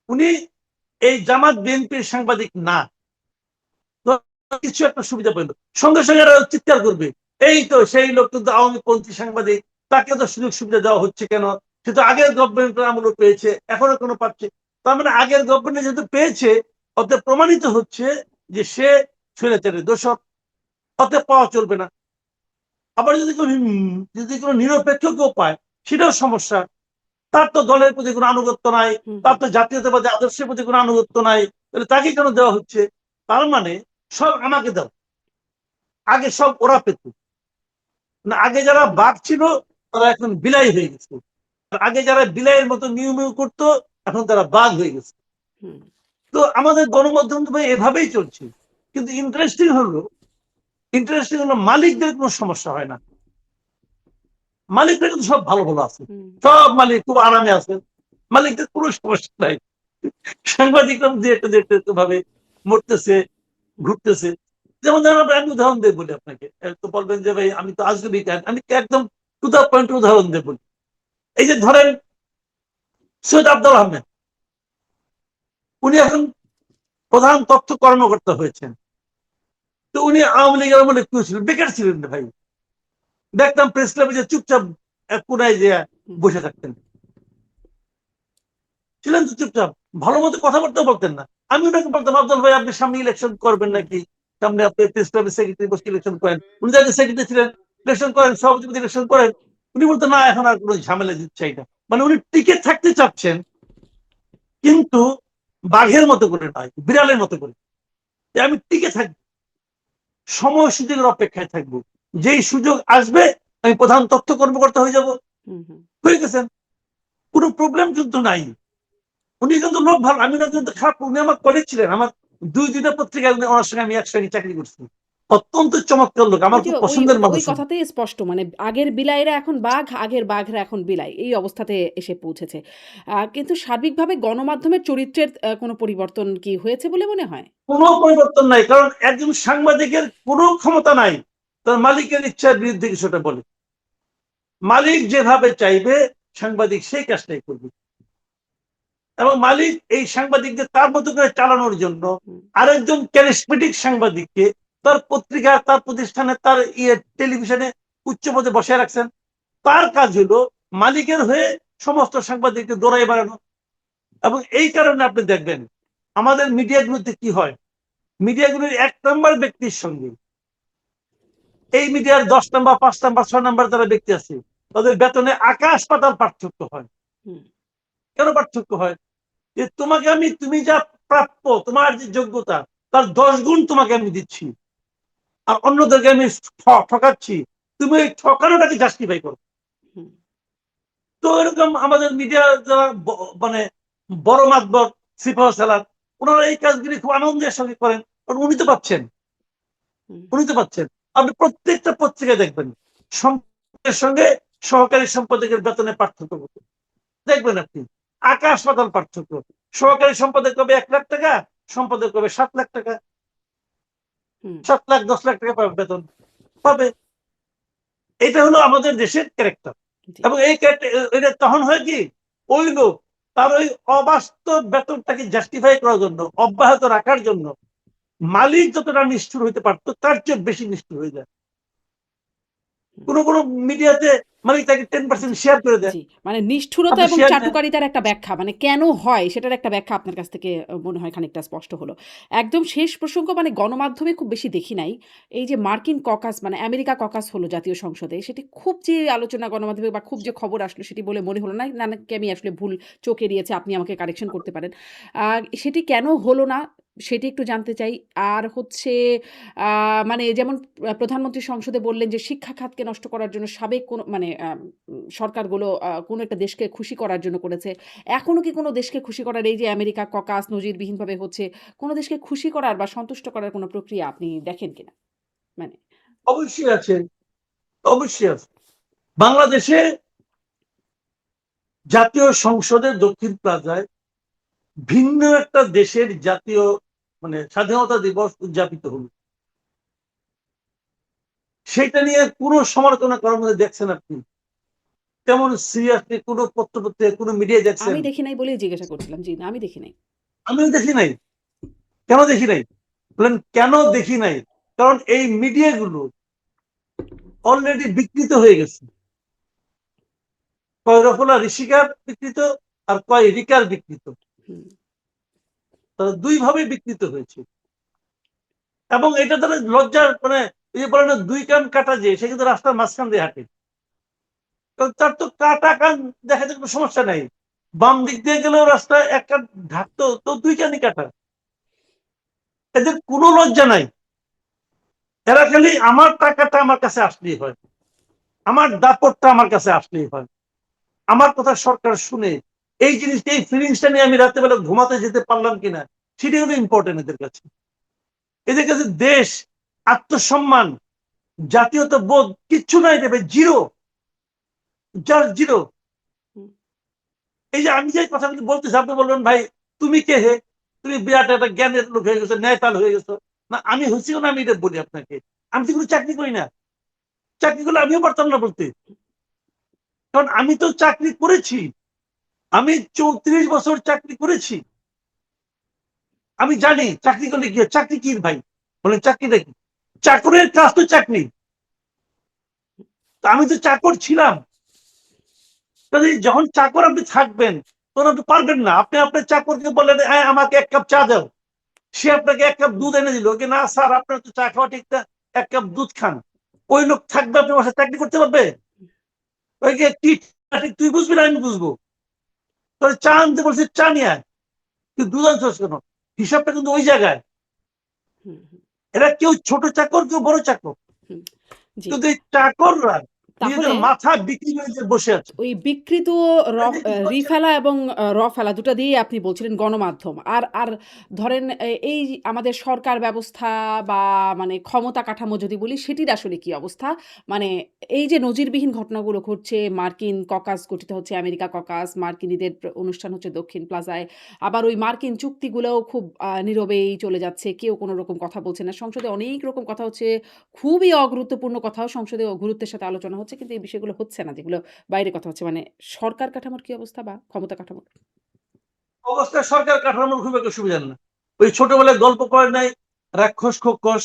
B: উনি এই জামাত বিএনপির সাংবাদিক না, তো কিছু একটা সুবিধা পেল, সঙ্গে সঙ্গে এরা চিৎকার করবে, এই তো সেই লোক কিন্তু আওয়ামী পন্থী সাংবাদিক, তাকে তো সুযোগ সুবিধা দেওয়া হচ্ছে কেন, সে তো আগের গভর্নমেন্টের আমলও পেয়েছে, এখনো কোনো পাচ্ছে। তার মানে আগের গভর্নমেন্ট যেহেতু পেয়েছে, অতএব প্রমাণিত হচ্ছে যে সে স্বৈরাচারের দোষক, অতএব পাওয়া চলবে না। আবার যদি কোনো নিরপেক্ষ কেউ পায়, সেটাও সমস্যা। তার তো দলের প্রতি কোনো আনুগত্য নাই,
A: হুম,
B: তার
A: হুম,
B: তো জাতীয়তাবাদী আদর্শের প্রতি কোনো আনুগত্য নাই, তাহলে তাকে কেন দেওয়া হচ্ছে? তার মানে সব আমাকে দাও, আগে সব ওরা পেত না। আগে যারা বাঘ ছিল তারা এখন বিলাই হয়ে গেছে, আগে যারা বিলাইয়ের মতো মিউ মিউ করতো এখন তারা বাঘ হয়ে গেছে।
A: হুম,
B: তো আমাদের গণমাধ্যম তো ভাই এভাবেই চলছে। কিন্তু ইন্টারেস্টিং হলো মালিকদের কোনো সমস্যা হয় না। মালিকরা কিন্তু সব ভালো ভালো আছে,
A: হুম,
B: সব মালিক খুব আরামে আছে, মালিকদের কোনো সমস্যা নাই। সাংবাদিকরা দেখতে ভাবে মরতেছে, ঘুরতেছে। যেমন ধরেন আমি উদাহরণ দিয়ে বলি আপনাকে, তো বলবেন যে ভাই আমি তো আজকে আমি একদম টু দা পয়েন্ট উদাহরণ দিয়ে বলি। এই যে ধরেন সৈয়দ আব্দুল আহমেদ, উনি এখন প্রধান তথ্য কর্মকর্তা হয়েছেন। তো উনি আওয়ামী লীগের আমলে কেউ ছিলেন, বেকার ছিলেন না ভাই, দেখতাম প্রেস ক্লাবে যে চুপচাপ এক কোনায় যে
A: হুম,
B: বসে থাকতেন, ছিলেন তো চুপচাপ, ভালো মতো কথাবার্তা বলতেন না। আমি ওনাকে বলতাম আব্দুল ভাই আপনি সামনে ইলেকশন করবেন
A: হুম,
B: নাকি, সামনে আপনি প্রেস ক্লাবের সেক্রেটারি বসে ইলেকশন করেন, উনি যাকে সেক্রেটারি ছিলেন, ইলেকশন করেন, সভাপতি ইলেকশন করেন। উনি বলতেন না এখন আর কোনো ঝামেলা চাই না। মানে উনি টিকে থাকতে চাচ্ছেন, কিন্তু বাঘের মতো করে নয়, বিড়ালের মতো করে, যে আমি টিকে থাকবো, সময় সুযোগের অপেক্ষায় থাকবো, যেই সুযোগ আসবে আমি প্রধান তথ্য কর্মকর্তা হয়ে যাব।
A: হুম, হুম।
B: হয়ে গেছেন, কোনো প্রবলেম কিন্তু নাই। উনি কিন্তু লোক ভালো, আমি না কিন্তু খারাপ, উনি আমার কলিগ ছিলেন, আমার 2 দিনের পত্রিকা ওনার সঙ্গে আমি একসঙ্গে চাকরি করছি। অত্যন্ত চমৎকার লোক,
A: ওই
B: আমার
A: যে
B: খুব
A: ওই
B: পছন্দের
A: ওই ওই
B: মানুষ উনি।
A: কথাতেই স্পষ্ট মানে আগের বিলাইরা এখন বাঘ, আগের বাঘরা এখন বিলাই। এই অবস্থাতে এসে পৌঁছেছে। কিন্তু সার্বিকভাবে গণমাধ্যমের চরিত্রের কোনো পরিবর্তন কি হয়েছে বলে মনে হয়?
B: কোনো পরিবর্তন নাই, কারণ একজন সাংবাদিকের কোনো ক্ষমতা নাই তার মালিকের ইচ্ছার বিরুদ্ধে কিছুটা বলে। মালিক যেভাবে চাইবে সাংবাদিক সেই কাজটাই করবে, এবং মালিক এই সাংবাদিকদের তার মতো করে চালানোর জন্য
A: হুম,
B: আরেকজন ক্যারিসমেটিক সাংবাদিককে তার পত্রিকা, তার প্রতিষ্ঠানে, তার টেলিভিশনে উচ্চ পদে বসায় রাখছেন। তার কাজ হলো মালিকের হয়ে সমস্ত সাংবাদিককে দৌড়াই বাড়ানো। এবং এই কারণে আপনি দেখবেন আমাদের মিডিয়াগুলোতে কি হয়, মিডিয়াগুলোর 1 নম্বর ব্যক্তির সঙ্গে এই মিডিয়ার 10 নম্বর, 5 নম্বর, 6 নম্বর যারা ব্যক্তি আছে তাদের বেতনে আকাশ পাতাল পার্থক্য হয়।
A: হুম,
B: কেন পার্থক্য হয়? যে তুমি যা প্রাপ্য, তোমার যে যোগ্যতা তার 10 গুণ তোমাকে আমি দিচ্ছি, আর অন্যদেরকে আমি ঠকাচ্ছি, তুমি ওই ঠকানোটাকে জাস্টিফাই করো।
A: হুম,
B: তো এরকম আমাদের মিডিয়া যারা মানে বড় মাতবর, সিপাহ সালার, ওনারা এই কাজগুলি খুব আনন্দের সঙ্গে করেন, কারণ
A: হুম,
B: উনি তো পাচ্ছেন। আপনি প্রত্যেকটা পত্রিকায় দেখবেন সম্পাদকের সঙ্গে সহকারী সম্পাদকের বেতনে পার্থক্য কত দেখবেন আপনি, আকাশ পাতাল পার্থক্য। সহকারী সম্পাদক কবে 1 লাখ টাকা, সম্পাদক কবে 7 লাখ টাকা,
A: হুম,
B: 7 লাখ 10 লাখ টাকা পাবে বেতন পাবে। এটা হলো আমাদের দেশের ক্যারেক্টার।
A: জি।
B: এবং এই ক্যারেক্টার এটা তখন হয় কি, ওই লোক তার ওই অবাস্তব বেতনটাকে জাস্টিফাই করার জন্য, অব্যাহত রাখার জন্য মালিক যতটা নিষ্ঠুর হইতে পারতো তার চেয়ে বেশি নিষ্ঠুর হয়ে যায়। কোন কোন মিডিয়াতে মালিক তাকে 10% শেয়ার করে দেয়।
A: জি, মানে নিষ্ঠুরতা
B: আপনি
A: এবং
B: শেয়ার নেন।
A: চাটুকারিতার একটা ব্যাখ্যা মানে কেন হয় সেটার একটা ব্যাখ্যা আপনার কাছ থেকে মনে হয় খানিকটা স্পষ্ট হলো। একদম শেষ প্রসঙ্গ মানে গণমাধ্যমে খুব বেশি দেখি নাই। এই যে মার্কিন ককাস মানে আমেরিকা ককাস হলো জাতীয় সংসদে সেটি খুব যে আলোচনা গণমাধ্যমে বা খুব যে খবর আসলো সেটি বলে মনে হলো না। নাকি আমি আসলে ভুল চোখ এড়িয়েছি আপনি আমাকে কারেকশন করতে পারেন। আ সেটি কেন হলো না সেটি একটু জানতে চাই। আর হচ্ছে আ মানে যেমন প্রধানমন্ত্রী সংসদে বললেন যে শিক্ষা খাতকে নষ্ট করার জন্য সাবেক কোনো মানে সরকারগুলো কোনো একটা দেশকে খুশি করার জন্য করেছে। এখনো কি কোনো দেশকে খুশি করার এই যে আমেরিকা ককাস নজিরবিহীনভাবে হচ্ছে, কোনো দেশকে খুশি করার বা সন্তুষ্ট করার কোনো প্রক্রিয়া আপনি দেখেন কিনা? মানে
B: অবশ্যই আছে, অবশ্যই আছে। বাংলাদেশে জাতীয় সংসদের দক্ষিণ প্লাজায় ভিন্ন একটা দেশের জাতীয় মানে স্বাধীনতা দিবস উদযাপিত হলো। সেটা নিয়ে কোনো সমালোচনা করার মধ্যে দেখছেন আপনি? তেমন সিরিয়াসলি কোনো পত্র-পত্রিকা, কোনো মিডিয়ায় দেখছেন?
A: আমি দেখি নাই বলেই জিজ্ঞাসা করছিলাম। জি, না আমি দেখি নাই।
B: আমিও দেখি নাই। কেন দেখি নাই? বললেন কেন দেখি নাই? কারণ এই মিডিয়াগুলো অলরেডি বিকৃত হয়ে গেছে। কয় রফলা ঋষিকার বিকৃত আর কয় রিকার বিকৃত।
A: হুম,
B: তারা ২ ভাবে বিকৃত হয়েছে। এবং এটা তারা লজ্জার মানে এই যে বলে না ২ কান কাটা যে সে কিন্তু রাস্তার মাঝখান দিয়ে হাঁটে। কারণ তার তো কাটা কান দেখাতে কোনো সমস্যা নাই। বাম দিক দিয়ে গেলেও রাস্তায় ১ কান ঢাকতো তো ২ কানই কাটা। এদের কোনো লজ্জা নাই। এরা খালি আমার টাকাটা আমার কাছে আসলেই হয়। আমার দাপটটা আমার কাছে আসলেই হয়। আমার কথা সরকার শুনে এই জিনিসটা এই ফিলিংসটা নিয়ে আমি রাতের বেলা ঘুমাতে যেতে পারলাম কিনা সেটাই হলো ইম্পর্টেন্ট এদের কাছে। এদের কাছে দেশ, আত্মসম্মান, জাতীয়তা বোধ কিচ্ছু নাই দেবে জিরো, জাস্ট জিরো।
A: হুম,
B: এই যে আমি যে কথাগুলো বলতেছি আপনি বলবেন ভাই তুমি কে হে? তুমি বিরাট একটা জ্ঞানের লোক হয়ে গেছো, ন্যায়পাল হয়ে গেছো। না আমি হইছিও না আমি এটা বলি আপনাকে। আমি তো কোনো চাকরি করি না। চাকরি করলে আমিও পারতাম না বলতে। কারণ আমি তো চাকরি করেছি। আমি ৩৪ বছর চাকরি করেছি। আমি জানি চাকরি করলে কি হয়। চাকরি কি ভাই? বলেন চাকরিটা কি? চাকরের কাজ তো চাকরি। তো আমি তো চাকর ছিলাম। কাজেই যখন চাকর আপনি থাকবেন তখন আপনি পারবেন না। আপনি আপনার চাকরকে বললেন, "হ্যাঁ, আমাকে ১ কাপ চা দাও।" সে আপনাকে ১ কাপ দুধ এনে দিল। কি না স্যার আপনার তো চা খাওয়া ঠিক না। ১ কাপ দুধ খান। ওই লোক থাকবে আপনার বাসায় চাকরি করতে পারবে? ওই যে কি তুই বুঝবি না আমি বুঝবো। তোরে চা আনতে বলছি চা নিয়ে আয়। তুই দুধ আনছস কেন? হিসাবটা কিন্তু ওই জায়গায়।
A: হুম, হুম,
B: এরা কেউ ছোট চাকর, কেউ বড় চাকর।
A: হুম। জি।
B: কিন্তু এই চাকররা
A: তাহলে
B: নিজেদের মাথা বিক্রি করে দিয়ে বসে আছে।
A: ওই বিকৃত রিফেলা এবং র-ফেলা ২ টা দিয়েই আপনি বলছিলেন গণমাধ্যম। আর ধরেন এই আমাদের সরকার ব্যবস্থা বা মানে ক্ষমতা কাঠামো যদি বলি সেটির আসলে কি অবস্থা? মানে এই যে নজিরবিহীন ঘটনাগুলো ঘটছে, মার্কিন ককাস গঠিত হচ্ছে আমেরিকা ককাস, মার্কিনীদের অনুষ্ঠান হচ্ছে দক্ষিণ প্লাজায়। আবার ওই মার্কিন চুক্তিগুলোও খুব নীরবেই চলে যাচ্ছে। কেউ কোনো রকম কথা বলছে না। সংসদে অনেক রকম কথা হচ্ছে। খুবই অগুরুত্বপূর্ণ কথাও সংসদে গুরুত্বের সাথে আলোচনা হচ্ছে। কিন্তু এই বিষয়গুলো হচ্ছে না যেগুলো বাইরে কথা হচ্ছে মানে সরকার কাঠামোর কি অবস্থা বা ক্ষমতা কাঠামোর?
B: অবস্থায় সরকার কাঠামোর খুব একটা সুবিধা না। ওই ছোটবেলায় গল্প পড়ে নাই, রাক্ষস খোকস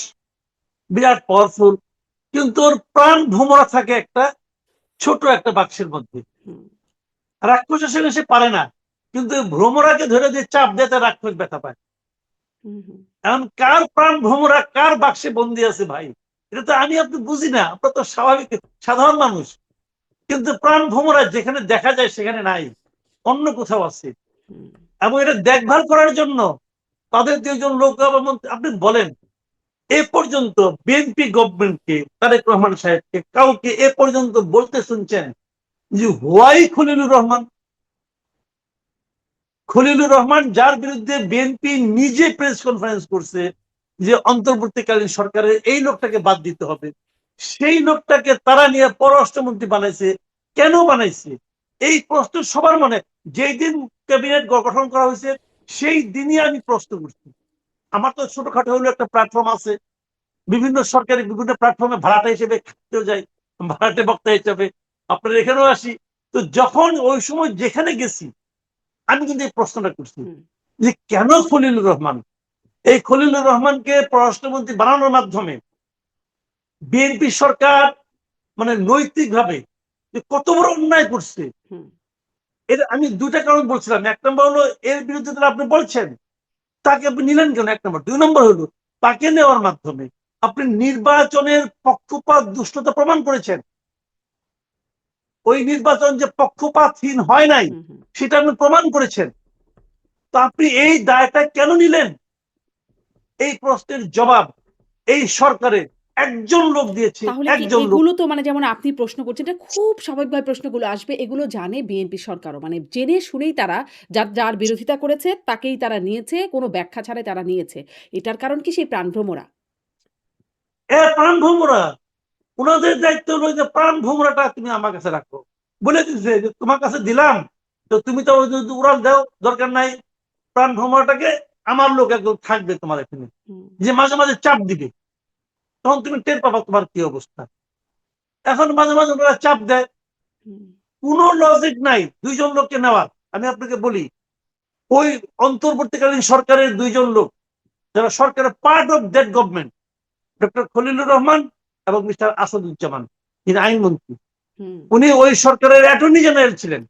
B: বিরাট পাওয়ারফুল। কিন্তু ওর প্রাণ ভোমরা থাকে একটা ছোট একটা বাক্সের মধ্যে।
A: হুম,
B: রাক্ষস আসলে সে পারে না। কিন্তু ভ্রমরাকে ধরে দিয়ে চাপ দিয়ে তার রাক্ষস ব্যথা পায়।
A: হুম, হুম,
B: এখন কার প্রাণ ভ্রমরা কার বাক্সে বন্দী আছে ভাই? এটা তো আমি আপনি বুঝি না। আপনার তো স্বাভাবিক সাধারণ মানুষ। কিন্তু প্রাণ ভ্রমরা যেখানে দেখা যায় সেখানে নাই। অন্য কোথাও আছে।
A: হুম,
B: এবং এটা দেখভাল করার জন্য তাদের ২ জন লোক আপনি বলেন এ পর্যন্ত বিএনপি গভর্নমেন্টকে তারেক রহমান সাহেবকে কাউকে এ পর্যন্ত বলতে শুনছেন যে হোয়াই খলিলুর রহমান? খলিলুর রহমান যার বিরুদ্ধে বিএনপি নিজে প্রেস কনফারেন্স করছে যে অন্তর্বর্তীকালীন সরকারের এই লোকটাকে বাদ দিতে হবে। সেই লোকটাকে তারা নিয়ে পররাষ্ট্রমন্ত্রী বানাইছে। কেন বানাইছে? এই প্রশ্ন সবার মনে। যেই দিন ক্যাবিনেট গঠন করা হয়েছে সেই দিনই আমি প্রশ্ন করছি। আমার তো ছোটখাটো হলেও একটা প্ল্যাটফর্ম আছে। বিভিন্ন সরকারি বিভিন্ন প্ল্যাটফর্মে ভাড়াটে হিসেবে খাটতেও যাই। ভাড়াটে বক্তা হিসেবে আপনার এখানেও আসি। তো যখন ওই সময় যেখানে গেছি আমি কিন্তু এই প্রশ্নটা করছি
A: হুম,
B: যে কেন খলিলুর রহমান, এই খলিলুর রহমানকে পররাষ্ট্রমন্ত্রী বানানোর মাধ্যমে বিএনপি সরকার মানে নৈতিকভাবে যে কত বড় অন্যায় করছে।
A: হুম।
B: এর আমি দুইটা কারণ বলছিলাম। এক নম্বর হলো এর বিরুদ্ধে যারা আপনি বলছেন তাকে আপনি নিলেন কেন, এক নম্বর। দুই নম্বর হলো তাকে নেওয়ার মাধ্যমে আপনি নির্বাচনের পক্ষপাত দুষ্টতা প্রমাণ করেছেন। ওই নির্বাচন যে পক্ষপাতহীন হয় নাই
A: হুম, হুম।
B: সেটা আপনি প্রমাণ করেছেন। তো আপনি এই দায়টা কেন নিলেন? এই প্রশ্নের জবাব এই সরকারের একজন লোক দিয়েছে,
A: তাহলে কি
B: একজন লোক।
A: এগুলো তো মানে যেমন আপনি প্রশ্ন করছেন, এটা খুব স্বাভাবিকভাবে প্রশ্নগুলো আসবে। এগুলো জানে বিএনপি সরকারও। মানে জেনে শুনেই তারা যার বিরোধিতা করেছে তাকেই তারা নিয়েছে। কোনো ব্যাখ্যা ছাড়াই তারা নিয়েছে। এটার কারণ কি সেই প্রাণভ্রমরা?
B: প্রাণ ভোমরা, ওনাদের দায়িত্ব হলো যে প্রাণ ভোমরাটা তুমি আমার কাছে রাখো। বলে দিচ্ছে যে তোমার কাছে দিলাম, তো তুমি তো উড়াল দাও, দরকার নাই। প্রাণ ভোমরাটাকে আমার লোক একদম থাকবে তোমার এখানে,
A: হুম,
B: যে মাঝে মাঝে চাপ দিবে, তখন তুমি টের পাবা তোমার কি অবস্থা। এখন মাঝে মাঝে ওরা চাপ দেয়,
A: হুম,
B: কোনো লজিক নাই দুইজন লোককে নেওয়ার। আমি আপনাকে বলি, ওই অন্তর্বর্তীকালীন সরকারের দুইজন লোক যারা সরকারের part of that government, doctor Khalilur Rahman এবং মিস্টার আসাদুজ্জামান, যিনি আইনমন্ত্রী,
A: হুম,
B: উনি ওই সরকারের অ্যাটর্নি জেনারেল ছিলেন।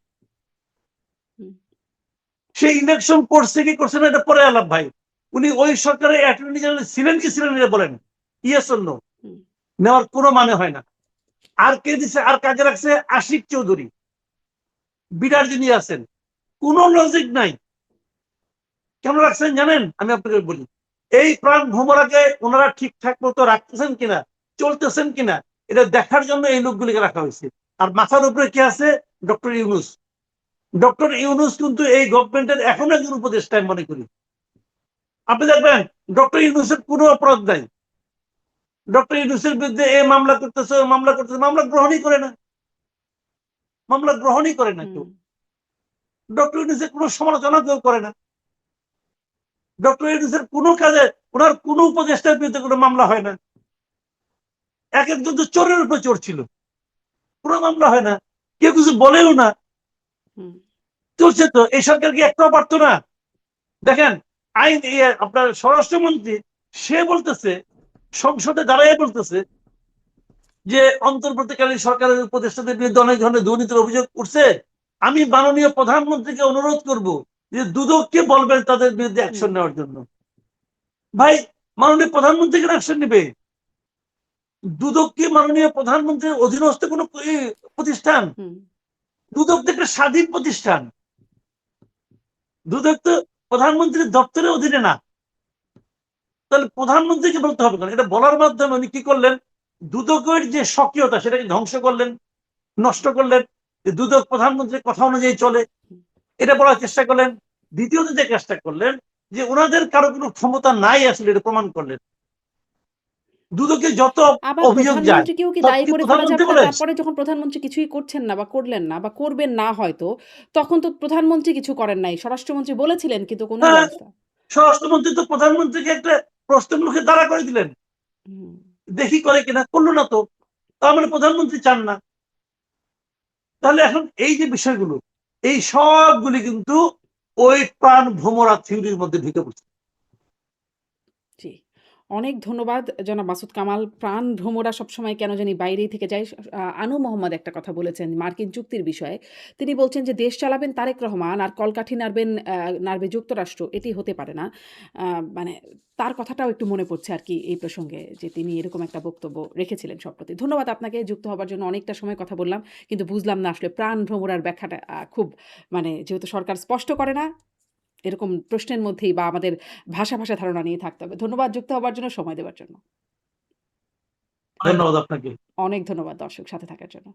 A: হুম,
B: সেই ইলেকশন করছে কি করছে না এটা পরে আলাপ ভাই। উনি ওই সরকারের অ্যাটর্নি জেনারেল ছিলেন কি ছিলেন এটা বলেন, ইয়েস অর নো।
A: হুম।
B: নেওয়ার কোনো মানে হয় না। আর কে দিছে, আর কাজে রাখছে আশিক চৌধুরী, বিডার যিনি আছেন, কোনো লজিক নাই। কেন রাখছেন জানেন? আমি আপনাকে বলি, এই প্রাণ ভ্রমরাকে ওনারা ঠিকঠাক মতো রাখতেছেন কিনা, চলতেছেন কিনা, এটা দেখার জন্য এই লোকগুলিকে রাখা হয়েছে। আর মাথার উপরে কে আছে? ডক্টর ইউনুস। ডক্টর ইউনুস কিন্তু এই গভর্নমেন্টের এখন একজন উপদেষ্টা আমি মনে করি। আপনি দেখবেন ডক্টর ইউনুসের কোনো অপরাধ নাই। ডক্টর ইউনুসের বিরুদ্ধে এ মামলা করতেছে, ও মামলা করতেছে, মামলা গ্রহণই করে না, মামলা গ্রহণই করে না
A: হুম,
B: কেউ। ডক্টর ইউনুসের কোনো সমালোচনা কেউ করে না। ডক্টর ইউনুসের কোনো কাজে, ওনার কোনো উপদেষ্টার বিরুদ্ধে কোনো মামলা হয় না। এক একজন তো চোরের উপরে চোর ছিল, কোনো মামলা হয় না, কেউ কিছু বলেও না।
A: হুম।
B: চলছে তো। এই সরকার কি একটাও পারতো না? দেখেন, আইন আপনার স্বরাষ্ট্রমন্ত্রী সে বলতেছে, সংসদে দাঁড়াই বলতেছে যে অন্তর্বর্তীকালীন সরকারের উপদেষ্টাদের বিরুদ্ধে অনেক ধরনের দুর্নীতির অভিযোগ উঠছে। আমি মাননীয় প্রধানমন্ত্রীকে অনুরোধ করব যে দুদককে বলবেন তাদের বিরুদ্ধে
A: হুম,
B: অ্যাকশন নেওয়ার জন্য। ভাই, মাননীয় প্রধানমন্ত্রী কেন অ্যাকশন নেবে? দুদক কি মাননীয় প্রধানমন্ত্রীর অধীনস্থ কোনো প্রতিষ্ঠান?
A: হুম।
B: দুদক তো একটা স্বাধীন প্রতিষ্ঠান। দুদক তো প্রধানমন্ত্রীর দপ্তরের অধীনে না। তাহলে প্রধানমন্ত্রীকে বলতে হবে কেন? এটা বলার মাধ্যমে উনি কি করলেন? দুদকের যে স্বকীয়তা সেটাকে ধ্বংস করলেন, নষ্ট করলেন। যে দুদক প্রধানমন্ত্রীর কথা অনুযায়ী চলে, এটা বলার চেষ্টা করলেন। দ্বিতীয়ত যে চেষ্টা করলেন যে ওনাদের কারো কোনো ক্ষমতা নাই, আসলে এটা প্রমাণ করলেন। দুদকে যত
A: আবার
B: অভিযোগ যায়
A: প্রধানমন্ত্রীকেও কি
B: সব
A: দায়ী
B: কি
A: করে ফেলা
B: প্রধানমন্ত্রী
A: যাবে না?
B: বলে?
A: তারপরে যখন প্রধানমন্ত্রী কিছুই করছেন না বা করলেন না বা করবেন না হয়তো, তখন তো প্রধানমন্ত্রী কিছু করেন নাই। স্বরাষ্ট্রমন্ত্রী বলেছিলেন কিন্তু কোনো
B: হ্যাঁ,
A: ব্যবস্থা।
B: স্বরাষ্ট্রমন্ত্রী তো প্রধানমন্ত্রীকে একটা প্রশ্নের মুখে দাঁড়া করে দিলেন,
A: হুম।
B: দেখি করে কিনা। করলো না তো। তার মানে প্রধানমন্ত্রী চান না। তাহলে এখন এই যে বিষয়গুলো, এই সবগুলি কিন্তু ওই প্রাণ ভ্রমরা থিওরির মধ্যে ঢুকে পড়ছে।
A: জি। অনেক ধন্যবাদ জনাব মাসুদ কামাল। প্রাণভ্রমরা সবসময় কেন জানি বাইরেই থেকে যায়। আনু মোহাম্মদ একটা কথা বলেছেন মার্কিন চুক্তির বিষয়ে। তিনি বলছেন যে দেশ চালাবেন তারেক রহমান আর কলকাঠি নাড়বে যুক্তরাষ্ট্র। এটি হতে পারে না। মানে তার কথাটাও একটু মনে পড়ছে আরকি এই প্রসঙ্গে যে তিনি এরকম একটা বক্তব্য রেখেছিলেন সম্প্রতি। ধন্যবাদ আপনাকে। যুক্ত হবার জন্য অনেকটা সময় কথা বললাম। কিন্তু বুঝলাম না আসলে প্রাণভ্রমরার ব্যাখ্যাটা খুব মানে যেহেতু সরকার স্পষ্ট করে না এরকম প্রশ্নের মধ্যেই বা আমাদের ভাষা ধারণা নিয়ে থাকতে হবে। ধন্যবাদ যুক্ত হবার জন্য, সময় দেওয়ার জন্য।
B: ধন্যবাদ আপনাকে।
A: অনেক ধন্যবাদ দর্শক সাথে থাকার জন্য।